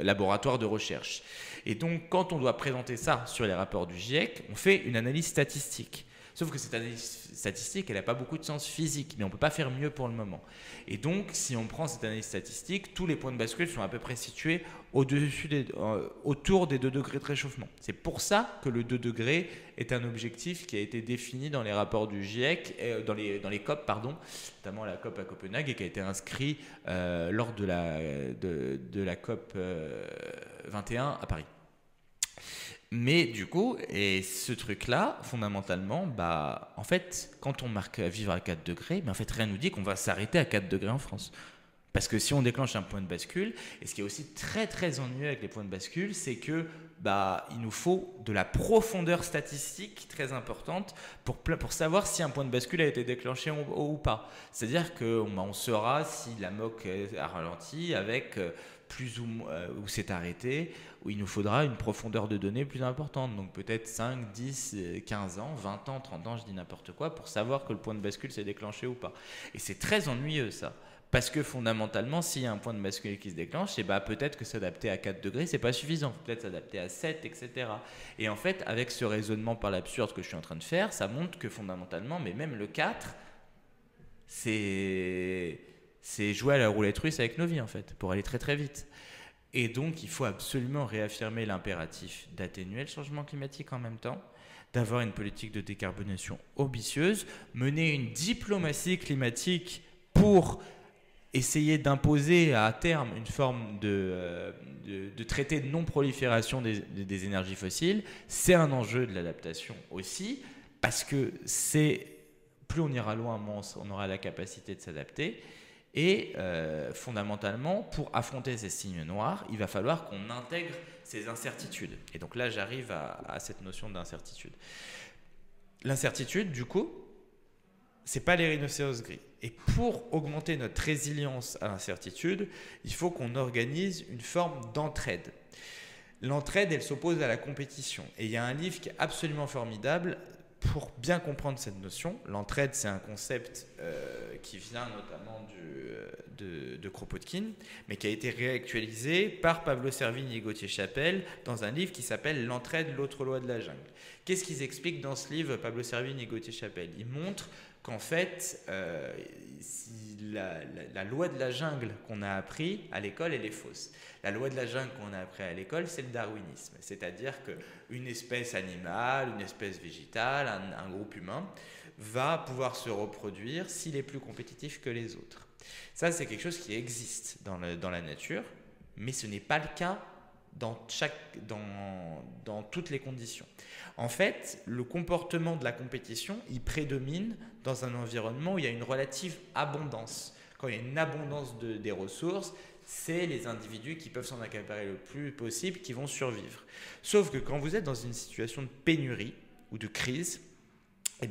laboratoires de recherche. Et donc, quand on doit présenter ça sur les rapports du GIEC, on fait une analyse statistique. Sauf que cette analyse statistique, elle n'a pas beaucoup de sens physique, mais on ne peut pas faire mieux pour le moment. Et donc, si on prend cette analyse statistique, tous les points de bascule sont à peu près situés autour des 2 degrés de réchauffement. C'est pour ça que le 2 degrés est un objectif qui a été défini dans les rapports du GIEC, dans les COP, notamment la COP à Copenhague, et qui a été inscrit lors de la COP 21 à Paris. Mais du coup, et ce truc-là, fondamentalement, en fait, quand on marque vivre à 4 degrés, en fait, rien ne nous dit qu'on va s'arrêter à 4 degrés en France. Parce que si on déclenche un point de bascule, et ce qui est aussi très très ennuyeux avec les points de bascule, c'est que il nous faut de la profondeur statistique très importante pour savoir si un point de bascule a été déclenché ou pas. C'est-à-dire qu'on saura si la MOC a ralenti avec plus ou s'est arrêté, où il nous faudra une profondeur de données plus importante. Donc peut-être 5, 10, 15 ans, 20 ans, 30 ans, je dis n'importe quoi, pour savoir que le point de bascule s'est déclenché ou pas. Et c'est très ennuyeux ça. Parce que fondamentalement, s'il y a un point de bascule qui se déclenche, peut-être que s'adapter à 4 degrés, c'est pas suffisant. Peut-être s'adapter à 7, etc. Et en fait, avec ce raisonnement par l'absurde que je suis en train de faire, ça montre que fondamentalement, mais même le 4, c'est jouer à la roulette russe avec nos vies, en fait, pour aller très très vite. Et donc, il faut absolument réaffirmer l'impératif d'atténuer le changement climatique en même temps, d'avoir une politique de décarbonation ambitieuse, mener une diplomatie climatique pour essayer d'imposer à terme une forme de traité de non-prolifération des énergies fossiles. C'est un enjeu de l'adaptation aussi, parce que plus on ira loin, moins on aura la capacité de s'adapter. Et fondamentalement, pour affronter ces signes noirs, il va falloir qu'on intègre ces incertitudes. Et donc là, j'arrive à cette notion d'incertitude. L'incertitude, du coup, c'est pas les rhinocéros gris. Et pour augmenter notre résilience à l'incertitude, il faut qu'on organise une forme d'entraide. L'entraide, elle s'oppose à la compétition. Et il y a un livre qui est absolument formidable pour bien comprendre cette notion. L'entraide, c'est un concept qui vient notamment de Kropotkin, mais qui a été réactualisé par Pablo Servigne et Gauthier Chapelle dans un livre qui s'appelle « L'entraide, l'autre loi de la jungle ». Qu'est-ce qu'ils expliquent dans ce livre, Pablo Servigne et Gauthier Chapelle? Ils montrent qu'en fait, la loi de la jungle qu'on a appris à l'école, elle est fausse. La loi de la jungle qu'on a appris à l'école, c'est le darwinisme. C'est-à-dire qu'une espèce animale, une espèce végétale, un groupe humain va pouvoir se reproduire s'il est plus compétitif que les autres. Ça, c'est quelque chose qui existe dans la nature, mais ce n'est pas le cas dans toutes les conditions. En fait, le comportement de la compétition, il prédomine dans un environnement où il y a une relative abondance. Quand il y a une abondance des ressources, c'est les individus qui peuvent s'en accaparer le plus possible qui vont survivre. Sauf que quand vous êtes dans une situation de pénurie ou de crise, et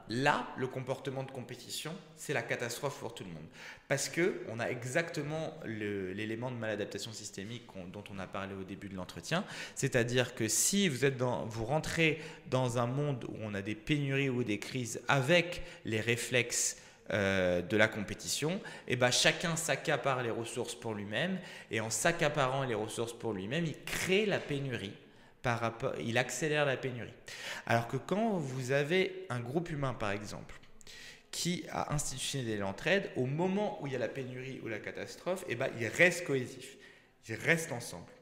là, le comportement de compétition, c'est la catastrophe pour tout le monde. Parce qu'on a exactement l'élément de maladaptation systémique dont on a parlé au début de l'entretien. C'est-à-dire que si vous rentrez dans un monde où on a des pénuries ou des crises avec les réflexes de la compétition, chacun s'accapare les ressources pour lui-même. Et en s'accaparant les ressources pour lui-même, il crée la pénurie. Il accélère la pénurie. Alors que quand vous avez un groupe humain, par exemple, qui a institutionnalisé l'entraide, au moment où il y a la pénurie ou la catastrophe, il reste cohésif, il reste ensemble.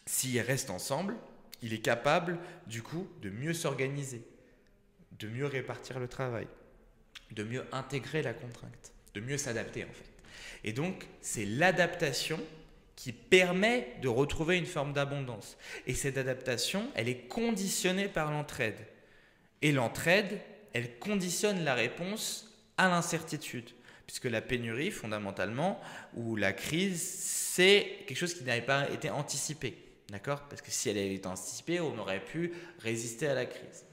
S'il reste ensemble, il est capable, du coup, de mieux s'organiser, de mieux répartir le travail, de mieux intégrer la contrainte, de mieux s'adapter, en fait. Et donc, c'est l'adaptation qui permet de retrouver une forme d'abondance. Et cette adaptation, elle est conditionnée par l'entraide. Et l'entraide, elle conditionne la réponse à l'incertitude. Puisque la pénurie, fondamentalement, ou la crise, c'est quelque chose qui n'avait pas été anticipé. D'accord ? Parce que si elle avait été anticipée, on aurait pu résister à la crise.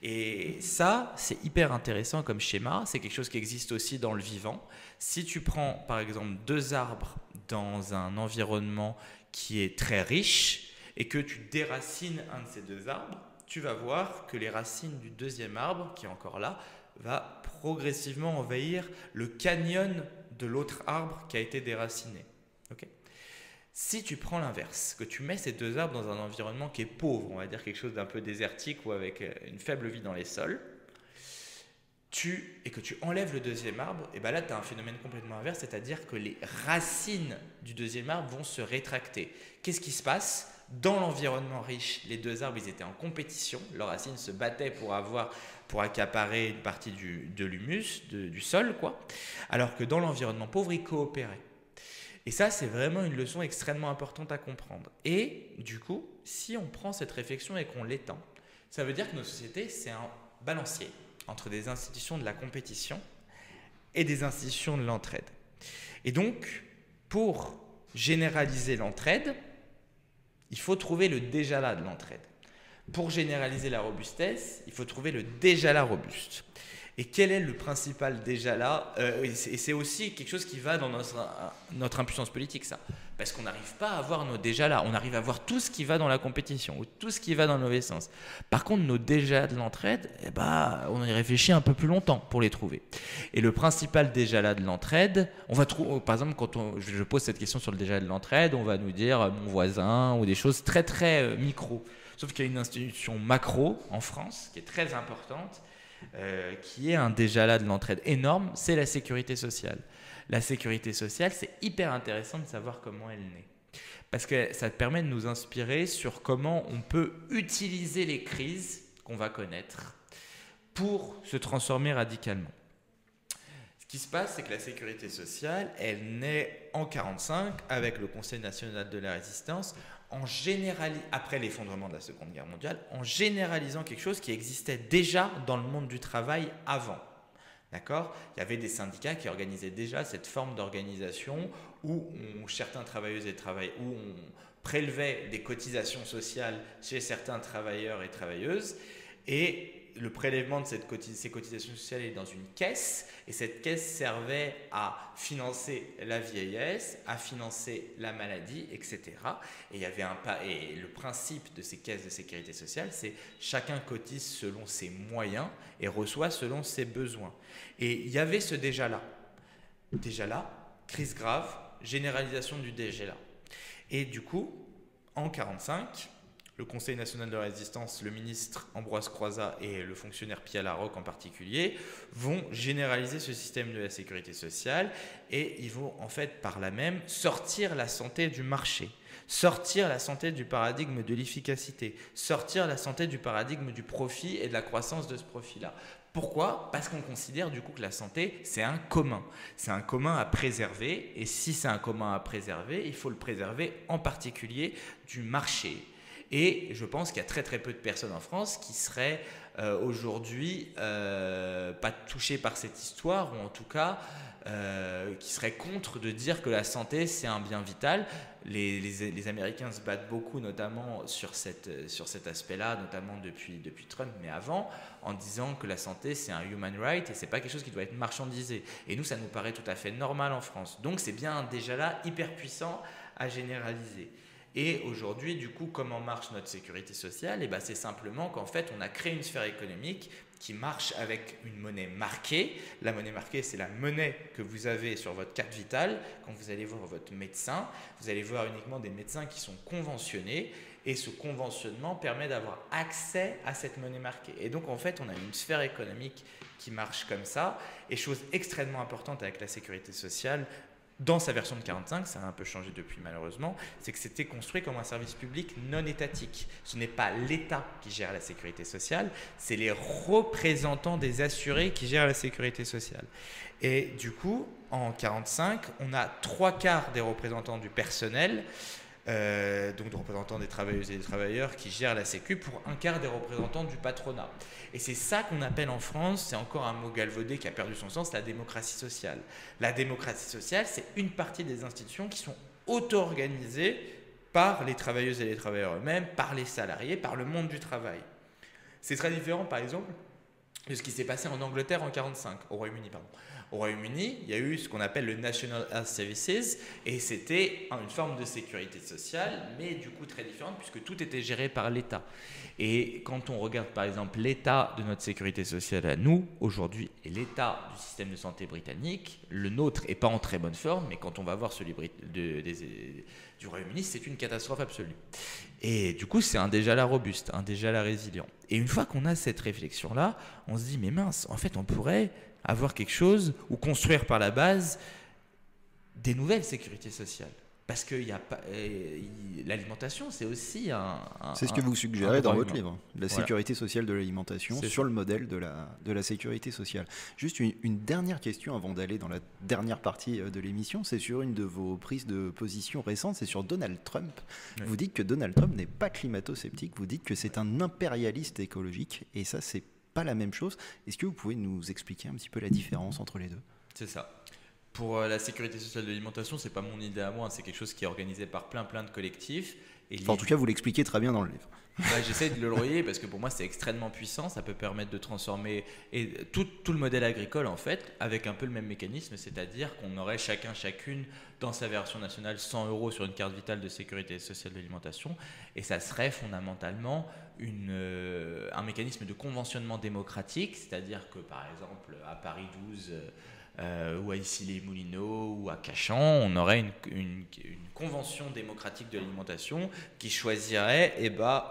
Et ça, c'est hyper intéressant comme schéma. C'est quelque chose qui existe aussi dans le vivant. Si tu prends, par exemple, 2 arbres dans un environnement qui est très riche et que tu déracines un de ces 2 arbres, tu vas voir que les racines du 2e arbre, qui est encore là, va progressivement envahir le canyon de l'autre arbre qui a été déraciné. Okay ? Si tu prends l'inverse, que tu mets ces 2 arbres dans un environnement qui est pauvre, on va dire quelque chose d'un peu désertique ou avec une faible vie dans les sols, et que tu enlèves le 2e arbre, et là tu as un phénomène complètement inverse, c'est-à-dire que les racines du 2e arbre vont se rétracter. Qu'est-ce qui se passe ? Dans l'environnement riche, les 2 arbres ils étaient en compétition, leurs racines se battaient pour accaparer une partie de l'humus, du sol, quoi. Alors que dans l'environnement pauvre, ils coopéraient. Et ça, c'est vraiment une leçon extrêmement importante à comprendre. Et du coup, si on prend cette réflexion et qu'on l'étend, ça veut dire que nos sociétés, c'est un balancier entre des institutions de la compétition et des institutions de l'entraide. Et donc, pour généraliser l'entraide, il faut trouver le déjà là de l'entraide. Pour généraliser la robustesse, il faut trouver le déjà là robuste. Et quel est le principal déjà là ? Et c'est aussi quelque chose qui va dans notre impuissance politique, ça. Parce qu'on n'arrive pas à avoir nos déjà là. On arrive à voir tout ce qui va dans la compétition ou tout ce qui va dans le mauvais sens. Par contre, nos déjà de l'entraide, on y réfléchit un peu plus longtemps pour les trouver. Et le principal déjà là de l'entraide, on va trouver, par exemple, quand je pose cette question sur le déjà de l'entraide, on va nous dire mon voisin ou des choses très très micro. Sauf qu'il y a une institution macro en France qui est très importante. Qui est un déjà là de l'entraide énorme, c'est la sécurité sociale. La sécurité sociale, c'est hyper intéressant de savoir comment elle naît. Parce que ça permet de nous inspirer sur comment on peut utiliser les crises qu'on va connaître pour se transformer radicalement. Ce qui se passe, c'est que la sécurité sociale, elle naît en 1945 avec le Conseil national de la résistance, après l'effondrement de la Seconde Guerre mondiale, en généralisant quelque chose qui existait déjà dans le monde du travail avant. D'accord ? Il y avait des syndicats qui organisaient déjà cette forme d'organisation où certains travailleuses et travailleurs, où on prélevait des cotisations sociales chez certains travailleurs et travailleuses, et le prélèvement de ces cotisations sociales est dans une caisse, et cette caisse servait à financer la vieillesse, à financer la maladie, etc. Et le principe de ces caisses de sécurité sociale, c'est chacun cotise selon ses moyens et reçoit selon ses besoins. Et il y avait ce déjà là. Déjà là, crise grave, généralisation du déjà là. Et du coup, en 1945, le Conseil national de la résistance, le ministre Ambroise Croizat et le fonctionnaire Pierre Laroque en particulier vont généraliser ce système de la sécurité sociale et ils vont en fait par là même sortir la santé du marché, sortir la santé du paradigme de l'efficacité, sortir la santé du paradigme du profit et de la croissance de ce profit-là. Pourquoi ? Parce qu'on considère du coup que la santé, c'est un commun. C'est un commun à préserver et si c'est un commun à préserver, il faut le préserver en particulier du marché. Et je pense qu'il y a très très peu de personnes en France qui seraient aujourd'hui pas touchées par cette histoire, ou en tout cas qui seraient contre de dire que la santé c'est un bien vital. Les Américains se battent beaucoup notamment sur cet aspect-là, notamment depuis Trump, mais avant, en disant que la santé c'est un human right et c'est pas quelque chose qui doit être marchandisé. Et nous, ça nous paraît tout à fait normal en France. Donc c'est bien déjà là hyper puissant à généraliser. Et aujourd'hui, du coup, comment marche notre sécurité sociale ? C'est simplement qu'en fait, on a créé une sphère économique qui marche avec une monnaie marquée. La monnaie marquée, c'est la monnaie que vous avez sur votre carte vitale. Quand vous allez voir votre médecin, vous allez voir uniquement des médecins qui sont conventionnés. Et ce conventionnement permet d'avoir accès à cette monnaie marquée. Et donc, en fait, on a une sphère économique qui marche comme ça. Et chose extrêmement importante avec la sécurité sociale, dans sa version de 45, ça a un peu changé depuis malheureusement, c'est que c'était construit comme un service public non étatique. Ce n'est pas l'État qui gère la sécurité sociale, c'est les représentants des assurés qui gèrent la sécurité sociale. Et du coup, en 45, on a 3/4 des représentants du personnel, donc des représentants des travailleuses et des travailleurs qui gèrent la sécu pour 1/4 des représentants du patronat. Et c'est ça qu'on appelle en France, c'est encore un mot galvaudé qui a perdu son sens, la démocratie sociale. La démocratie sociale, c'est une partie des institutions qui sont auto-organisées par les travailleuses et les travailleurs eux-mêmes, par les salariés, par le monde du travail. C'est très différent, par exemple, de ce qui s'est passé en Angleterre en 1945, au Royaume-Uni, pardon. Au Royaume-Uni, il y a eu ce qu'on appelle le National Health Services et c'était une forme de sécurité sociale, mais du coup très différente puisque tout était géré par l'État. Et quand on regarde par exemple l'état de notre sécurité sociale à nous, aujourd'hui, et l'état du système de santé britannique, le nôtre n'est pas en très bonne forme, mais quand on va voir celui du Royaume-Uni, c'est une catastrophe absolue. Et du coup, c'est un déjà là robuste, un déjà là résilient. Et une fois qu'on a cette réflexion-là, on se dit, mais mince, en fait, on pourrait avoir quelque chose ou construire par la base des nouvelles sécurités sociales. Parce que l'alimentation, c'est aussi c'est ce que vous suggérez dans votre livre, la sécurité sociale de l'alimentation, sur le modèle de la sécurité sociale. Juste une dernière question avant d'aller dans la dernière partie de l'émission, c'est sur une de vos prises de position récentes, c'est sur Donald Trump. Oui. Vous dites que Donald Trump n'est pas climato-sceptique, vous dites que c'est un impérialiste écologique, et ça, c'est pas la même chose. Est-ce que vous pouvez nous expliquer un petit peu la différence entre les deux ? C'est ça. Pour la sécurité sociale de l'alimentation, c'est pas mon idée à moi, c'est quelque chose qui est organisé par plein de collectifs. Et en tout cas, vous l'expliquez très bien dans le livre. J'essaie de le relier parce que pour moi, c'est extrêmement puissant. Ça peut permettre de transformer tout le modèle agricole, en fait, avec un peu le même mécanisme, c'est-à-dire qu'on aurait chacune, dans sa version nationale, 100 € sur une carte vitale de sécurité sociale de l'alimentation. Et ça serait fondamentalement un mécanisme de conventionnement démocratique, c'est-à-dire que, par exemple, à Paris 12... ou à Issy-les-Moulineaux ou à Cachan, on aurait une convention démocratique de l'alimentation qui choisirait,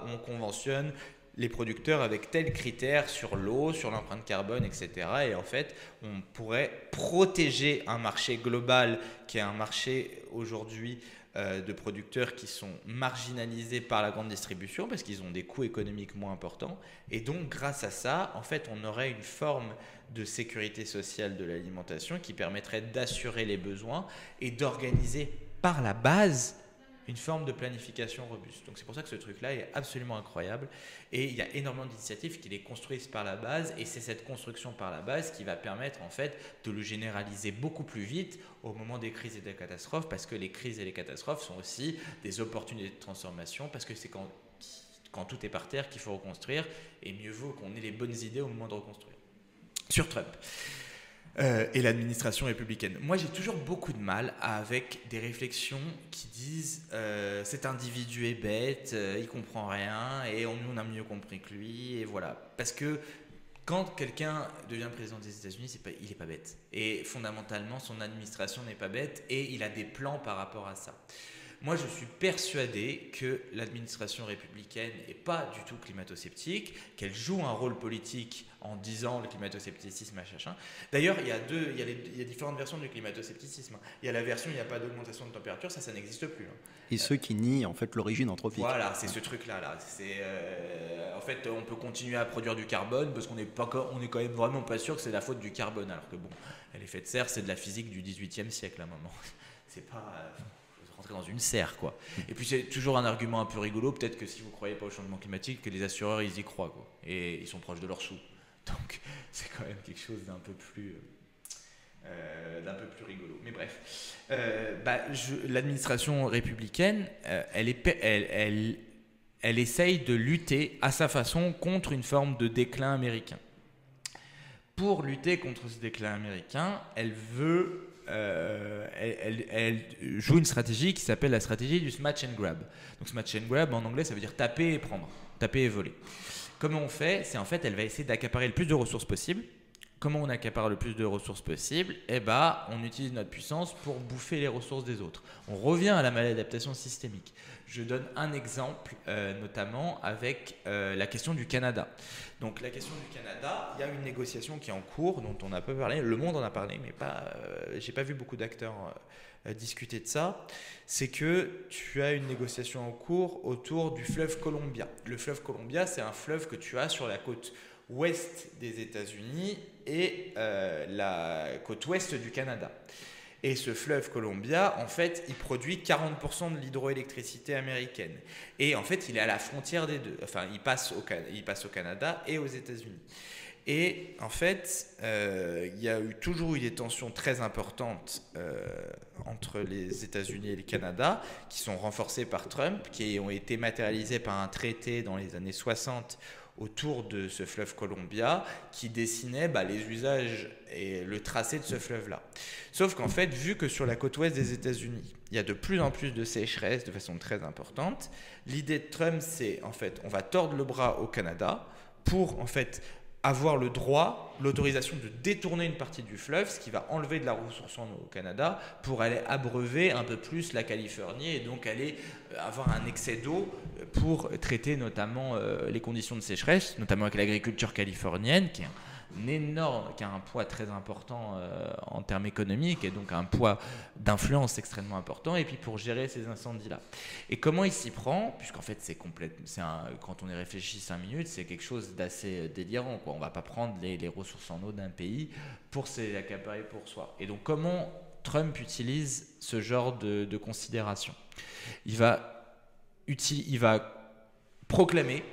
on conventionne les producteurs avec tels critères sur l'eau, sur l'empreinte carbone, etc. Et en fait, on pourrait protéger un marché global qui est un marché aujourd'hui de producteurs qui sont marginalisés par la grande distribution parce qu'ils ont des coûts économiques moins importants. Et donc, grâce à ça, en fait, on aurait une forme de sécurité sociale de l'alimentation qui permettrait d'assurer les besoins et d'organiser par la base une forme de planification robuste. Donc c'est pour ça que ce truc-là est absolument incroyable et il y a énormément d'initiatives qui les construisent par la base et c'est cette construction par la base qui va permettre en fait de le généraliser beaucoup plus vite au moment des crises et des catastrophes parce que les crises et les catastrophes sont aussi des opportunités de transformation parce que c'est quand tout est par terre qu'il faut reconstruire et mieux vaut qu'on ait les bonnes idées au moment de reconstruire. Sur Trump et l'administration républicaine. Moi, j'ai toujours beaucoup de mal avec des réflexions qui disent cet individu est bête, il comprend rien et on a mieux compris que lui et voilà. Parce que quand quelqu'un devient président des États-Unis, il n'est pas bête. Et fondamentalement, son administration n'est pas bête et il a des plans par rapport à ça. Moi, je suis persuadé que l'administration républicaine n'est pas du tout climato-sceptique, qu'elle joue un rôle politique en disant le climato-scepticisme, machin. D'ailleurs, il y a différentes versions du climato-scepticisme. Il y a la version où il n'y a pas d'augmentation de température, ça n'existe plus. Et ceux qui nient en fait l'origine anthropique. Voilà, c'est ce truc-là. En fait, on peut continuer à produire du carbone parce qu'on est quand même vraiment pas sûr que c'est la faute du carbone. Alors que bon, l'effet de serre, c'est de la physique du XVIIIe siècle à un moment. C'est pas... rentrer dans une serre, quoi. Et puis c'est toujours un argument un peu rigolo, peut-être que si vous ne croyez pas au changement climatique, que les assureurs, ils y croient, quoi. Et ils sont proches de leurs sous. Donc c'est quand même quelque chose d'un peu plus rigolo. Mais bref, l'administration républicaine, elle essaye de lutter à sa façon contre une forme de déclin américain. Pour lutter contre ce déclin américain, elle joue une stratégie qui s'appelle la stratégie du smash and grab. Donc smash and grab en anglais, ça veut dire taper et prendre, taper et voler. Comment on fait? C'est en fait, elle va essayer d'accaparer le plus de ressources possible. Comment on accapare le plus de ressources possible? On utilise notre puissance pour bouffer les ressources des autres. On revient à la maladaptation systémique. Je donne un exemple, notamment avec la question du Canada. Donc la question du Canada, il y a une négociation qui est en cours, dont on a peu parlé. Le Monde en a parlé, mais j'ai pas vu beaucoup d'acteurs discuter de ça. C'est que tu as une négociation en cours autour du fleuve Columbia. Le fleuve Columbia, c'est un fleuve que tu as sur la côte ouest des États-Unis et la côte ouest du Canada. Et ce fleuve Columbia, en fait, il produit 40% de l'hydroélectricité américaine. Et en fait, il est à la frontière des deux. Enfin, il passe au Canada et aux États-Unis. Et en fait, il y a toujours eu des tensions très importantes entre les États-Unis et le Canada, qui sont renforcées par Trump, qui ont été matérialisées par un traité dans les années 60 autour de ce fleuve Columbia, qui dessinait les usages et le tracé de ce fleuve-là. Sauf qu'en fait, vu que sur la côte ouest des États-Unis, il y a de plus en plus de sécheresse de façon très importante, l'idée de Trump, c'est en fait, on va tordre le bras au Canada pour en fait avoir le droit, l'autorisation de détourner une partie du fleuve, ce qui va enlever de la ressource en eau au Canada pour aller abreuver un peu plus la Californie et donc aller avoir un excès d'eau pour traiter notamment les conditions de sécheresse, notamment avec l'agriculture californienne qui a un poids très important en termes économiques et donc un poids d'influence extrêmement important, et puis pour gérer ces incendies-là. Et comment il s'y prend? Puisqu'en fait, quand on y réfléchit 5 minutes, c'est quelque chose d'assez délirant, quoi. On ne va pas prendre les ressources en eau d'un pays pour s'accaparer pour soi. Et donc, comment Trump utilise ce genre de considération? Il va proclamer,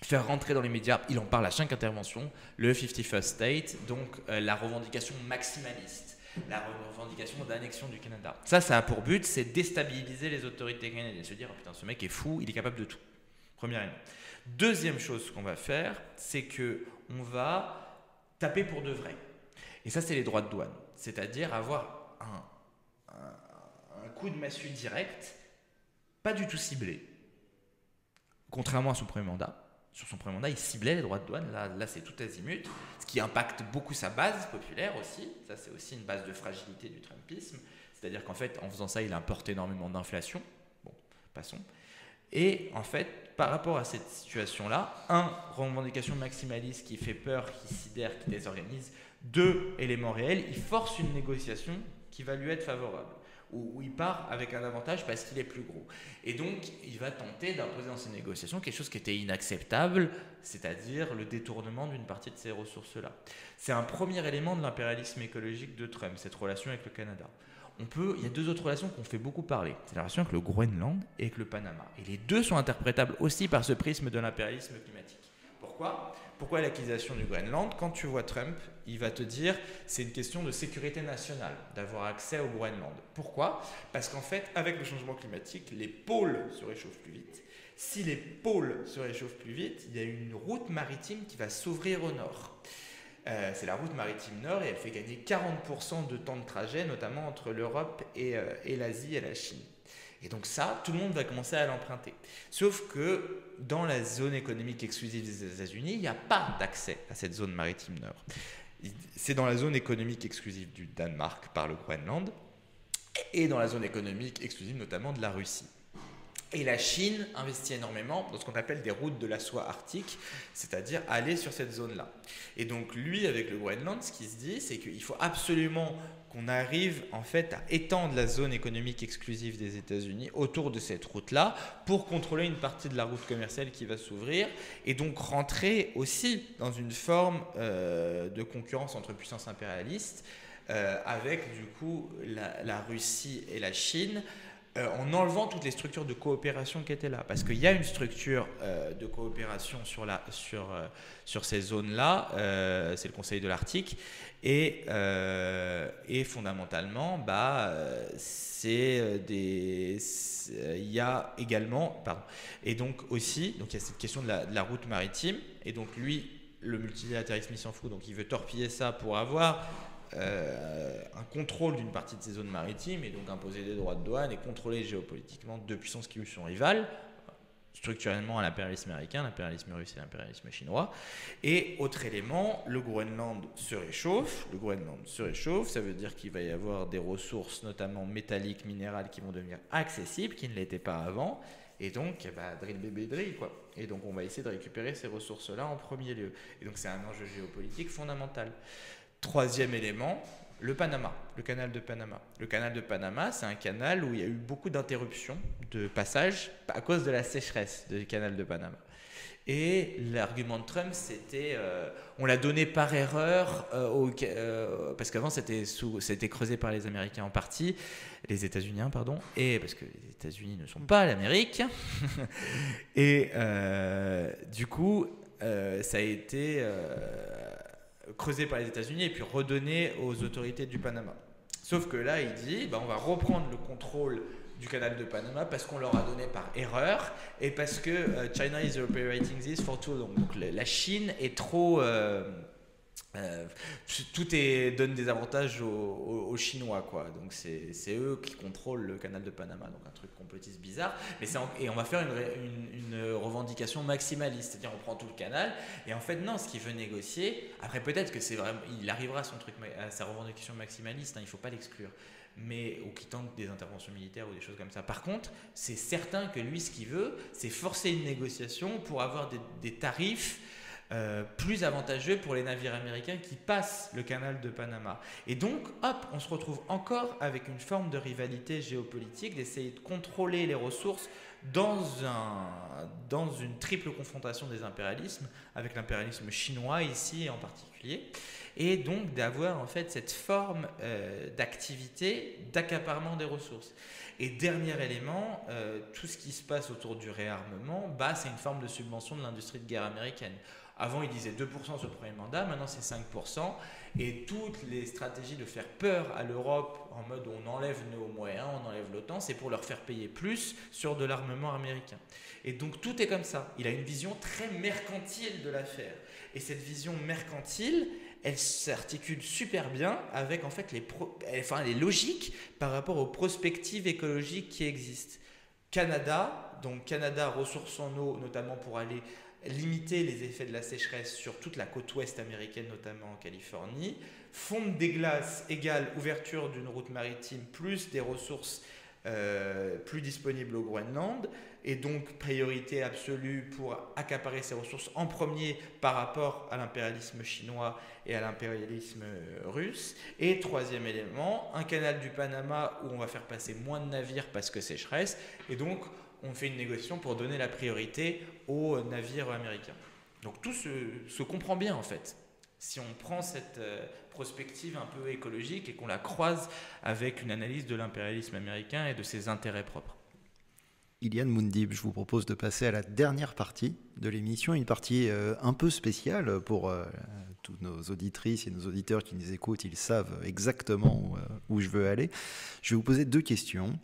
faire rentrer dans les médias, il en parle à chaque intervention, le 51st State, donc la revendication maximaliste, la revendication d'annexion du Canada. Ça a pour but, c'est déstabiliser les autorités canadiennes, se dire oh putain, ce mec est fou, il est capable de tout. Première élément. Deuxième chose qu'on va faire, c'est qu'on va taper pour de vrai. Et ça, c'est les droits de douane, c'est-à-dire avoir un coup de massue direct, pas du tout ciblé, contrairement à son premier mandat. Sur son premier mandat, il ciblait les droits de douane. Là, c'est tout azimut, ce qui impacte beaucoup sa base populaire aussi. Ça, c'est aussi une base de fragilité du Trumpisme. C'est-à-dire qu'en fait, en faisant ça, il importe énormément d'inflation. Bon, passons. Et en fait, par rapport à cette situation-là, revendication maximaliste qui fait peur, qui sidère, qui désorganise. 2, éléments réels, il force une négociation qui va lui être favorable, où il part avec un avantage parce qu'il est plus gros. Et donc, il va tenter d'imposer dans ces négociations quelque chose qui était inacceptable, c'est-à-dire le détournement d'une partie de ces ressources-là. C'est un premier élément de l'impérialisme écologique de Trump, cette relation avec le Canada. Il y a 2 autres relations qu'on fait beaucoup parler. C'est la relation avec le Groenland et avec le Panama. Et les 2 sont interprétables aussi par ce prisme de l'impérialisme climatique. Pourquoi l'acquisition du Groenland? Quand tu vois Trump, il va te dire c'est une question de sécurité nationale, d'avoir accès au Groenland. Pourquoi? Parce qu'en fait, avec le changement climatique, les pôles se réchauffent plus vite. Si les pôles se réchauffent plus vite, il y a une route maritime qui va s'ouvrir au nord. C'est la route maritime nord et elle fait gagner 40% de temps de trajet, notamment entre l'Europe et l'Asie et la Chine. Et donc ça, tout le monde va commencer à l'emprunter. Sauf que dans la zone économique exclusive des États-Unis, il n'y a pas d'accès à cette zone maritime nord. C'est dans la zone économique exclusive du Danemark par le Groenland et dans la zone économique exclusive notamment de la Russie. Et la Chine investit énormément dans ce qu'on appelle des routes de la soie arctique, c'est-à-dire aller sur cette zone-là. Et donc lui, avec le Groenland, ce qu'il se dit, c'est qu'il faut absolument qu'on arrive en fait à étendre la zone économique exclusive des États-Unis autour de cette route-là pour contrôler une partie de la route commerciale qui va s'ouvrir et donc rentrer aussi dans une forme de concurrence entre puissances impérialistes avec du coup la Russie et la Chine en enlevant toutes les structures de coopération qui étaient là. Parce qu'il y a une structure de coopération sur ces zones-là, c'est le Conseil de l'Arctique, et fondamentalement, il y a également, et donc aussi, donc il y a cette question de la route maritime, et donc lui, le multilatéralisme, il s'en fout, donc il veut torpiller ça pour avoir un contrôle d'une partie de ces zones maritimes et donc imposer des droits de douane et contrôler géopolitiquement deux puissances qui lui sont rivales, structurellement à l'impérialisme américain, l'impérialisme russe et l'impérialisme chinois. Et autre élément, le Groenland se réchauffe. Le Groenland se réchauffe, ça veut dire qu'il va y avoir des ressources, notamment métalliques, minérales, qui vont devenir accessibles, qui ne l'étaient pas avant. Et donc, drill bébé drill, quoi. Et donc, on va essayer de récupérer ces ressources-là en premier lieu. Et donc, c'est un enjeu géopolitique fondamental. Troisième élément, le Panama, le canal de Panama. Le canal de Panama, c'est un canal où il y a eu beaucoup d'interruptions de passage à cause de la sécheresse du canal de Panama. Et l'argument de Trump, c'était, on l'a donné par erreur, parce qu'avant c'était creusé par les Américains en partie, les États-Unis, pardon, et parce que les États-Unis ne sont pas l'Amérique. Et du coup, ça a été creusé par les États-Unis et puis redonné aux autorités du Panama. Sauf que là, il dit, on va reprendre le contrôle du canal de Panama parce qu'on leur a donné par erreur et parce que China is operating this for too long. Donc la Chine est trop... donne des avantages aux Chinois, quoi. Donc c'est eux qui contrôlent le canal de Panama, donc un truc complotiste bizarre. Et on va faire une revendication maximaliste, c'est-à-dire on prend tout le canal et en fait non, ce qu'il veut négocier. Après peut-être que c'est vraiment, il arrivera à sa revendication maximaliste, il faut pas l'exclure. Mais ou qui tente des interventions militaires ou des choses comme ça. Par contre, c'est certain que lui, ce qu'il veut, c'est forcer une négociation pour avoir des tarifs plus avantageux pour les navires américains qui passent le canal de Panama. Et donc, hop, on se retrouve encore avec une forme de rivalité géopolitique, d'essayer de contrôler les ressources dans une triple confrontation des impérialismes, avec l'impérialisme chinois ici en particulier, et donc d'avoir en fait cette forme d'activité, d'accaparement des ressources. Et dernier élément, tout ce qui se passe autour du réarmement, c'est une forme de subvention de l'industrie de guerre américaine. Avant, il disait 2% sur le premier mandat, maintenant c'est 5%. Et toutes les stratégies de faire peur à l'Europe en mode on enlève nos moyens, on enlève l'OTAN, c'est pour leur faire payer plus sur de l'armement américain. Et donc tout est comme ça. Il a une vision très mercantile de l'affaire. Et cette vision mercantile, elle s'articule super bien avec en fait les logiques par rapport aux prospectives écologiques qui existent. Canada, ressources en eau, notamment pour aller limiter les effets de la sécheresse sur toute la côte ouest américaine, notamment en Californie. Fonte des glaces égale ouverture d'une route maritime plus des ressources plus disponibles au Groenland. Et donc priorité absolue pour accaparer ces ressources en premier par rapport à l'impérialisme chinois et à l'impérialisme russe. Et troisième élément, un canal du Panama où on va faire passer moins de navires parce que sécheresse. Et donc on fait une négociation pour donner la priorité aux navires américains. Donc tout se comprend bien en fait. Si on prend cette prospective un peu écologique et qu'on la croise avec une analyse de l'impérialisme américain et de ses intérêts propres. Ilian Moundib, je vous propose de passer à la dernière partie de l'émission, une partie un peu spéciale pour tous nos auditrices et nos auditeurs qui nous écoutent, ils savent exactement où je veux aller. Je vais vous poser deux questions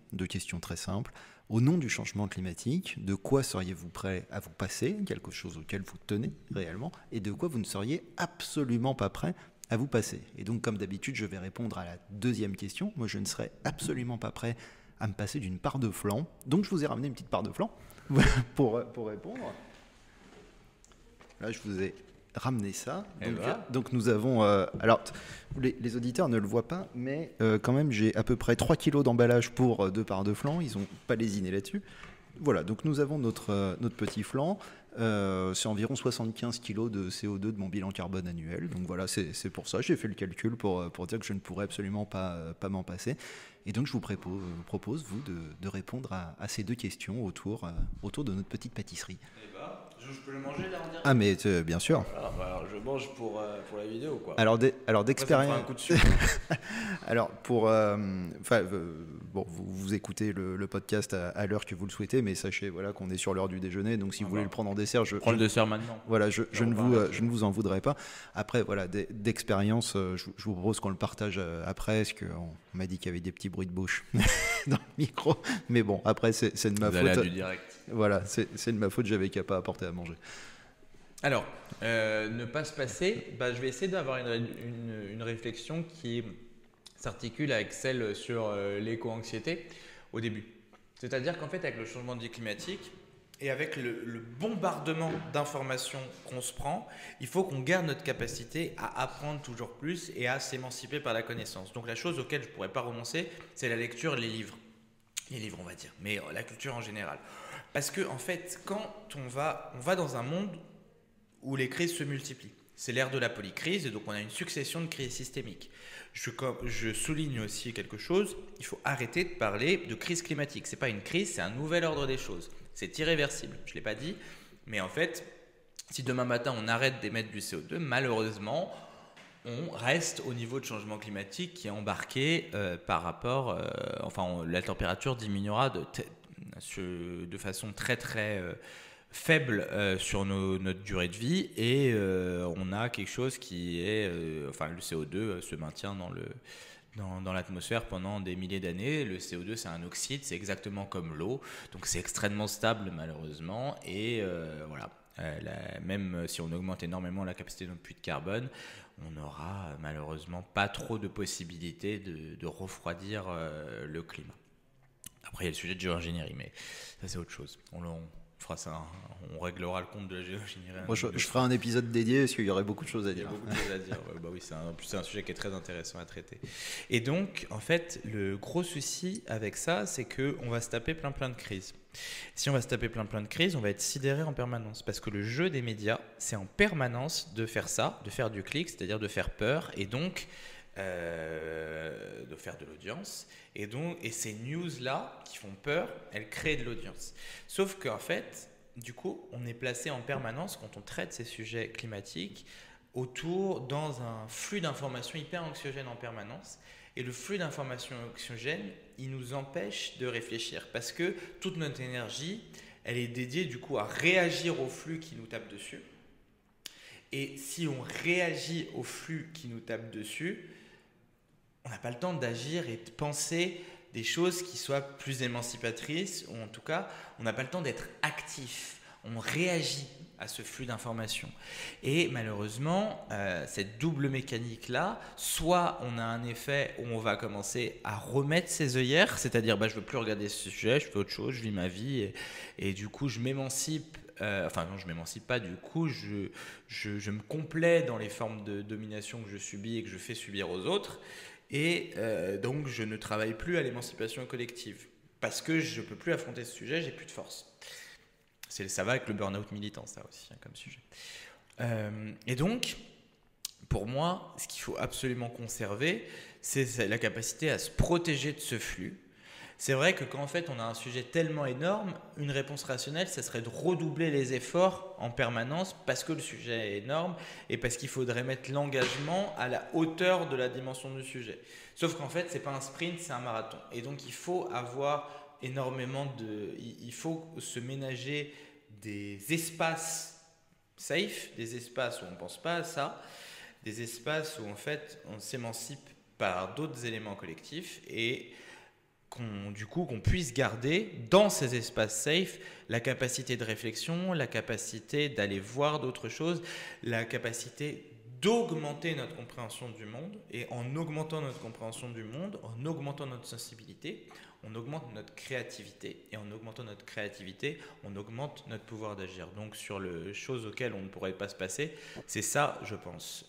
très simples. Au nom du changement climatique, de quoi seriez-vous prêt à vous passer, quelque chose auquel vous tenez réellement, et de quoi vous ne seriez absolument pas prêt à vous passer? Et donc, comme d'habitude, je vais répondre à la deuxième question. Moi, je ne serais absolument pas prêt à me passer d'une part de flan. Donc, je vous ai ramené une petite part de flan pour répondre. Là, je vous ai ramené ça. Donc nous avons... alors, les auditeurs ne le voient pas, mais quand même, j'ai à peu près 3 kilos d'emballage pour 2 parts de flan. Ils n'ont pas lésiné là-dessus. Voilà, donc nous avons notre petit flan. C'est environ 75 kilos de CO2 de mon bilan carbone annuel. Donc voilà, c'est pour ça. J'ai fait le calcul pour dire que je ne pourrais absolument pas m'en passer. Et donc je vous propose vous, de répondre à ces deux questions autour de notre petite pâtisserie. Je peux le manger là en direct ? Ah mais bien sûr. Alors je mange pour la vidéo, quoi. Alors d'expérience. Un coup de sucre. Alors bon, vous écoutez le podcast à l'heure que vous le souhaitez, mais sachez voilà qu'on est sur l'heure du déjeuner, donc si vous voulez le prendre en dessert, prends le dessert maintenant. Voilà, je ne vous en voudrais pas. Après voilà, d'expérience, je vous propose qu'on le partage après, parce qu'on m'a dit qu'il y avait des petits bruits de bouche dans le micro, mais bon, après c'est de ma faute. Du direct. Voilà, c'est de ma faute, j'avais qu'à pas apporter à manger. Alors, ne pas se passer, je vais essayer d'avoir une réflexion qui s'articule avec celle sur l'éco-anxiété au début. C'est-à-dire qu'en fait, avec le changement climatique et avec le bombardement d'informations qu'on se prend, il faut qu'on garde notre capacité à apprendre toujours plus et à s'émanciper par la connaissance. Donc la chose auquel je ne pourrais pas renoncer, c'est la lecture, les livres. Les livres, on va dire, mais la culture en général. Parce que en fait, quand on va dans un monde où les crises se multiplient. C'est l'ère de la polycrise, et donc on a une succession de crises systémiques. Je souligne aussi quelque chose, il faut arrêter de parler de crise climatique. Ce n'est pas une crise, c'est un nouvel ordre des choses. C'est irréversible, je ne l'ai pas dit, mais en fait, si demain matin on arrête d'émettre du CO2, malheureusement, on reste au niveau de changement climatique qui est embarqué par rapport... la température diminuera de façon très très... faible sur notre durée de vie et on a quelque chose qui est le CO2 se maintient dans l'atmosphère pendant des milliers d'années. Le CO2 c'est un oxyde, c'est exactement comme l'eau, donc c'est extrêmement stable malheureusement et même si on augmente énormément la capacité de notre puits de carbone, on n'aura malheureusement pas trop de possibilités de refroidir le climat. Après il y a le sujet de géo-ingénierie, mais ça c'est autre chose. On réglera le compte de la géo-ingénierie. Moi, je ferai un épisode dédié parce qu'il y aurait beaucoup de choses à dire. Il y a beaucoup de choses à dire. Oui, c'est un sujet qui est très intéressant à traiter. Et donc, en fait, le gros souci avec ça, c'est qu'on va se taper plein de crises. Si on va se taper plein de crises, on va être sidéré en permanence. Parce que le jeu des médias, c'est en permanence de faire ça, de faire du clic, c'est-à-dire de faire peur. Et donc, de faire de l'audience et ces news-là qui font peur, elles créent de l'audience. Sauf qu'en fait, du coup, on est placé en permanence quand on traite ces sujets climatiques dans un flux d'informations hyper anxiogène en permanence. Et le flux d'informations anxiogènes, il nous empêche de réfléchir parce que toute notre énergie, elle est dédiée du coup à réagir au flux qui nous tape dessus. Et si on réagit au flux qui nous tape dessus, on n'a pas le temps d'agir et de penser des choses qui soient plus émancipatrices, ou en tout cas, on n'a pas le temps d'être actif. On réagit à ce flux d'informations. Et malheureusement, cette double mécanique-là, soit on a un effet où on va commencer à remettre ses œillères, c'est-à-dire je ne veux plus regarder ce sujet, je fais autre chose, je vis ma vie, et du coup, je m'émancipe. Non, je ne m'émancipe pas, du coup, je me complais dans les formes de domination que je subis et que je fais subir aux autres. Et donc, je ne travaille plus à l'émancipation collective parce que je ne peux plus affronter ce sujet, j'ai plus de force. Ça va avec le burn-out militant, ça aussi, comme sujet. Et donc, pour moi, ce qu'il faut absolument conserver, c'est la capacité à se protéger de ce flux. C'est vrai que quand en fait on a un sujet tellement énorme, une réponse rationnelle, ça serait de redoubler les efforts en permanence parce que le sujet est énorme et parce qu'il faudrait mettre l'engagement à la hauteur de la dimension du sujet. Sauf qu'en fait, c'est pas un sprint, c'est un marathon. Et donc il faut avoir il faut se ménager des espaces safe, des espaces où on ne pense pas à ça, des espaces où en fait on s'émancipe par d'autres éléments collectifs et qu'on puisse garder dans ces espaces safe la capacité de réflexion, la capacité d'aller voir d'autres choses, la capacité d'augmenter notre compréhension du monde. Et en augmentant notre compréhension du monde, en augmentant notre sensibilité, on augmente notre créativité. Et en augmentant notre créativité, on augmente notre pouvoir d'agir. Donc sur les choses auxquelles on ne pourrait pas se passer, c'est ça, je pense.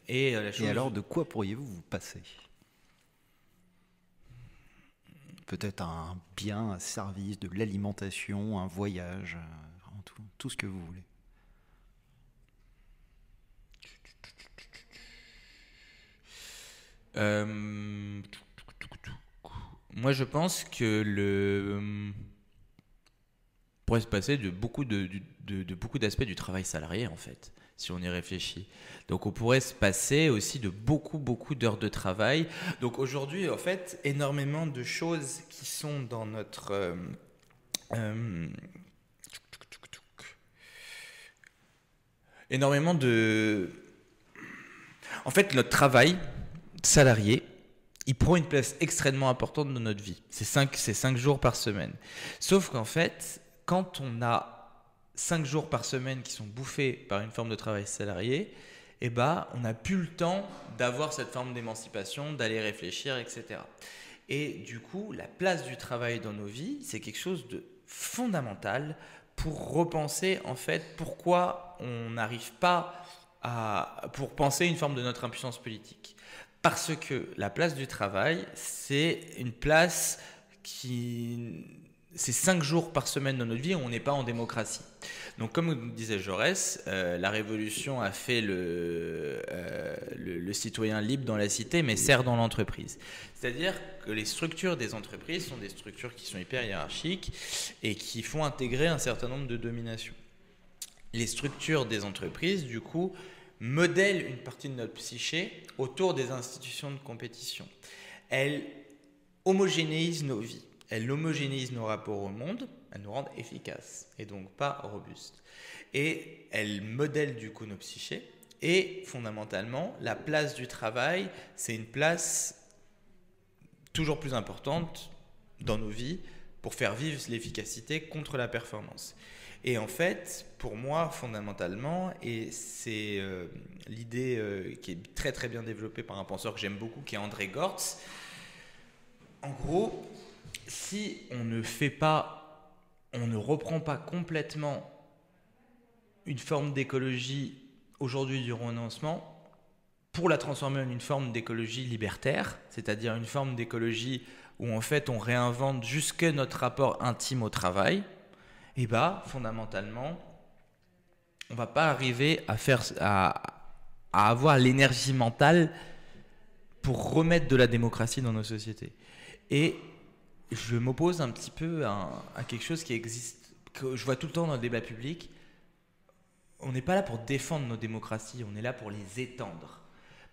Et alors, de quoi pourriez-vous vous passer ? Peut-être un bien, un service, de l'alimentation, un voyage, tout ce que vous voulez. Moi, je pense que pourrait se passer de beaucoup d'aspects du travail salarié, en fait. si on y réfléchit. Donc on pourrait se passer aussi de beaucoup d'heures de travail. Donc aujourd'hui, en fait, énormément de choses qui sont dans notre... énormément de... En fait, notre travail salarié, il prend une place extrêmement importante dans notre vie. C'est 5 jours par semaine. Sauf qu'en fait, quand on a 5 jours par semaine qui sont bouffés par une forme de travail salarié, eh ben, on n'a plus le temps d'avoir cette forme d'émancipation, d'aller réfléchir, etc. Et du coup, la place du travail dans nos vies, c'est quelque chose de fondamental pour repenser en fait pourquoi on n'arrive pas pour penser une forme de notre impuissance politique. Parce que la place du travail, c'est une place c'est 5 jours par semaine dans notre vie où on n'est pas en démocratie. Donc comme disait Jaurès, la révolution a fait le citoyen libre dans la cité, mais sert dans l'entreprise. C'est-à-dire que les structures des entreprises sont des structures qui sont hyper hiérarchiques et qui font intégrer un certain nombre de dominations. Les structures des entreprises, du coup, modèlent une partie de notre psyché autour des institutions de compétition. Elles homogénéisent nos vies. Elles homogénéisent nos rapports au monde, elles nous rendent efficaces et donc pas robustes. Et elles modèlent du coup nos psychés. Et fondamentalement, la place du travail, c'est une place toujours plus importante dans nos vies pour faire vivre l'efficacité contre la performance. Et en fait, pour moi, fondamentalement, et c'est l'idée qui est très très bien développée par un penseur que j'aime beaucoup, qui est André Gortz, en gros, si on ne reprend pas complètement une forme d'écologie aujourd'hui du renoncement pour la transformer en une forme d'écologie libertaire, c'est-à-dire une forme d'écologie où en fait on réinvente jusque notre rapport intime au travail, et bah fondamentalement on va pas arriver à avoir l'énergie mentale pour remettre de la démocratie dans nos sociétés. Et je m'oppose un petit peu à quelque chose qui existe, que je vois tout le temps dans le débat public. On n'est pas là pour défendre nos démocraties, on est là pour les étendre.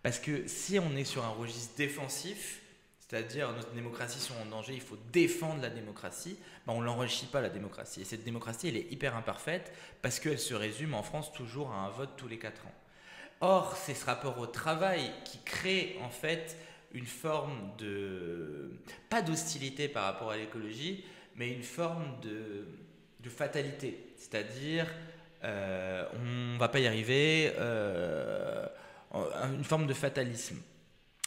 Parce que si on est sur un registre défensif, c'est-à-dire nos démocraties sont en danger, il faut défendre la démocratie, ben on ne l'enrichit pas la démocratie. Et cette démocratie, elle est hyper imparfaite parce qu'elle se résume en France toujours à un vote tous les 4 ans. Or, c'est ce rapport au travail qui crée en fait une forme pas d'hostilité par rapport à l'écologie, mais une forme de fatalité. C'est-à-dire, on ne va pas y arriver, une forme de fatalisme.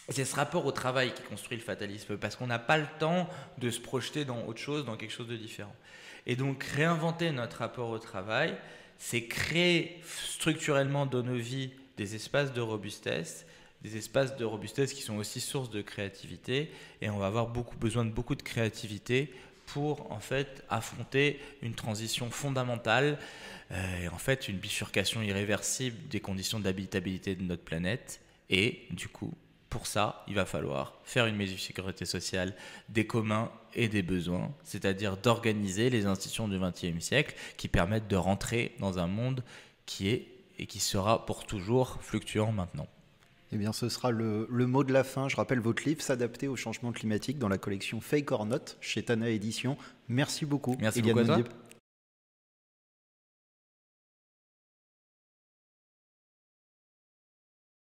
C'est ce rapport au travail qui construit le fatalisme, parce qu'on n'a pas le temps de se projeter dans autre chose, dans quelque chose de différent. Et donc, réinventer notre rapport au travail, c'est créer structurellement dans nos vies des espaces de robustesse, qui sont aussi source de créativité, et on va avoir besoin de beaucoup de créativité pour en fait affronter une transition fondamentale et en fait une bifurcation irréversible des conditions d'habitabilité de notre planète. Et du coup, pour ça, il va falloir faire une mesure de sécurité sociale des communs et des besoins, c'est-à-dire d'organiser les institutions du XXe siècle qui permettent de rentrer dans un monde qui est et qui sera pour toujours fluctuant maintenant. Eh bien, ce sera le mot de la fin. Je rappelle votre livre, S'adapter au changement climatique, dans la collection Fake or Not, chez Tana Éditions. Merci beaucoup. Merci beaucoup à toi.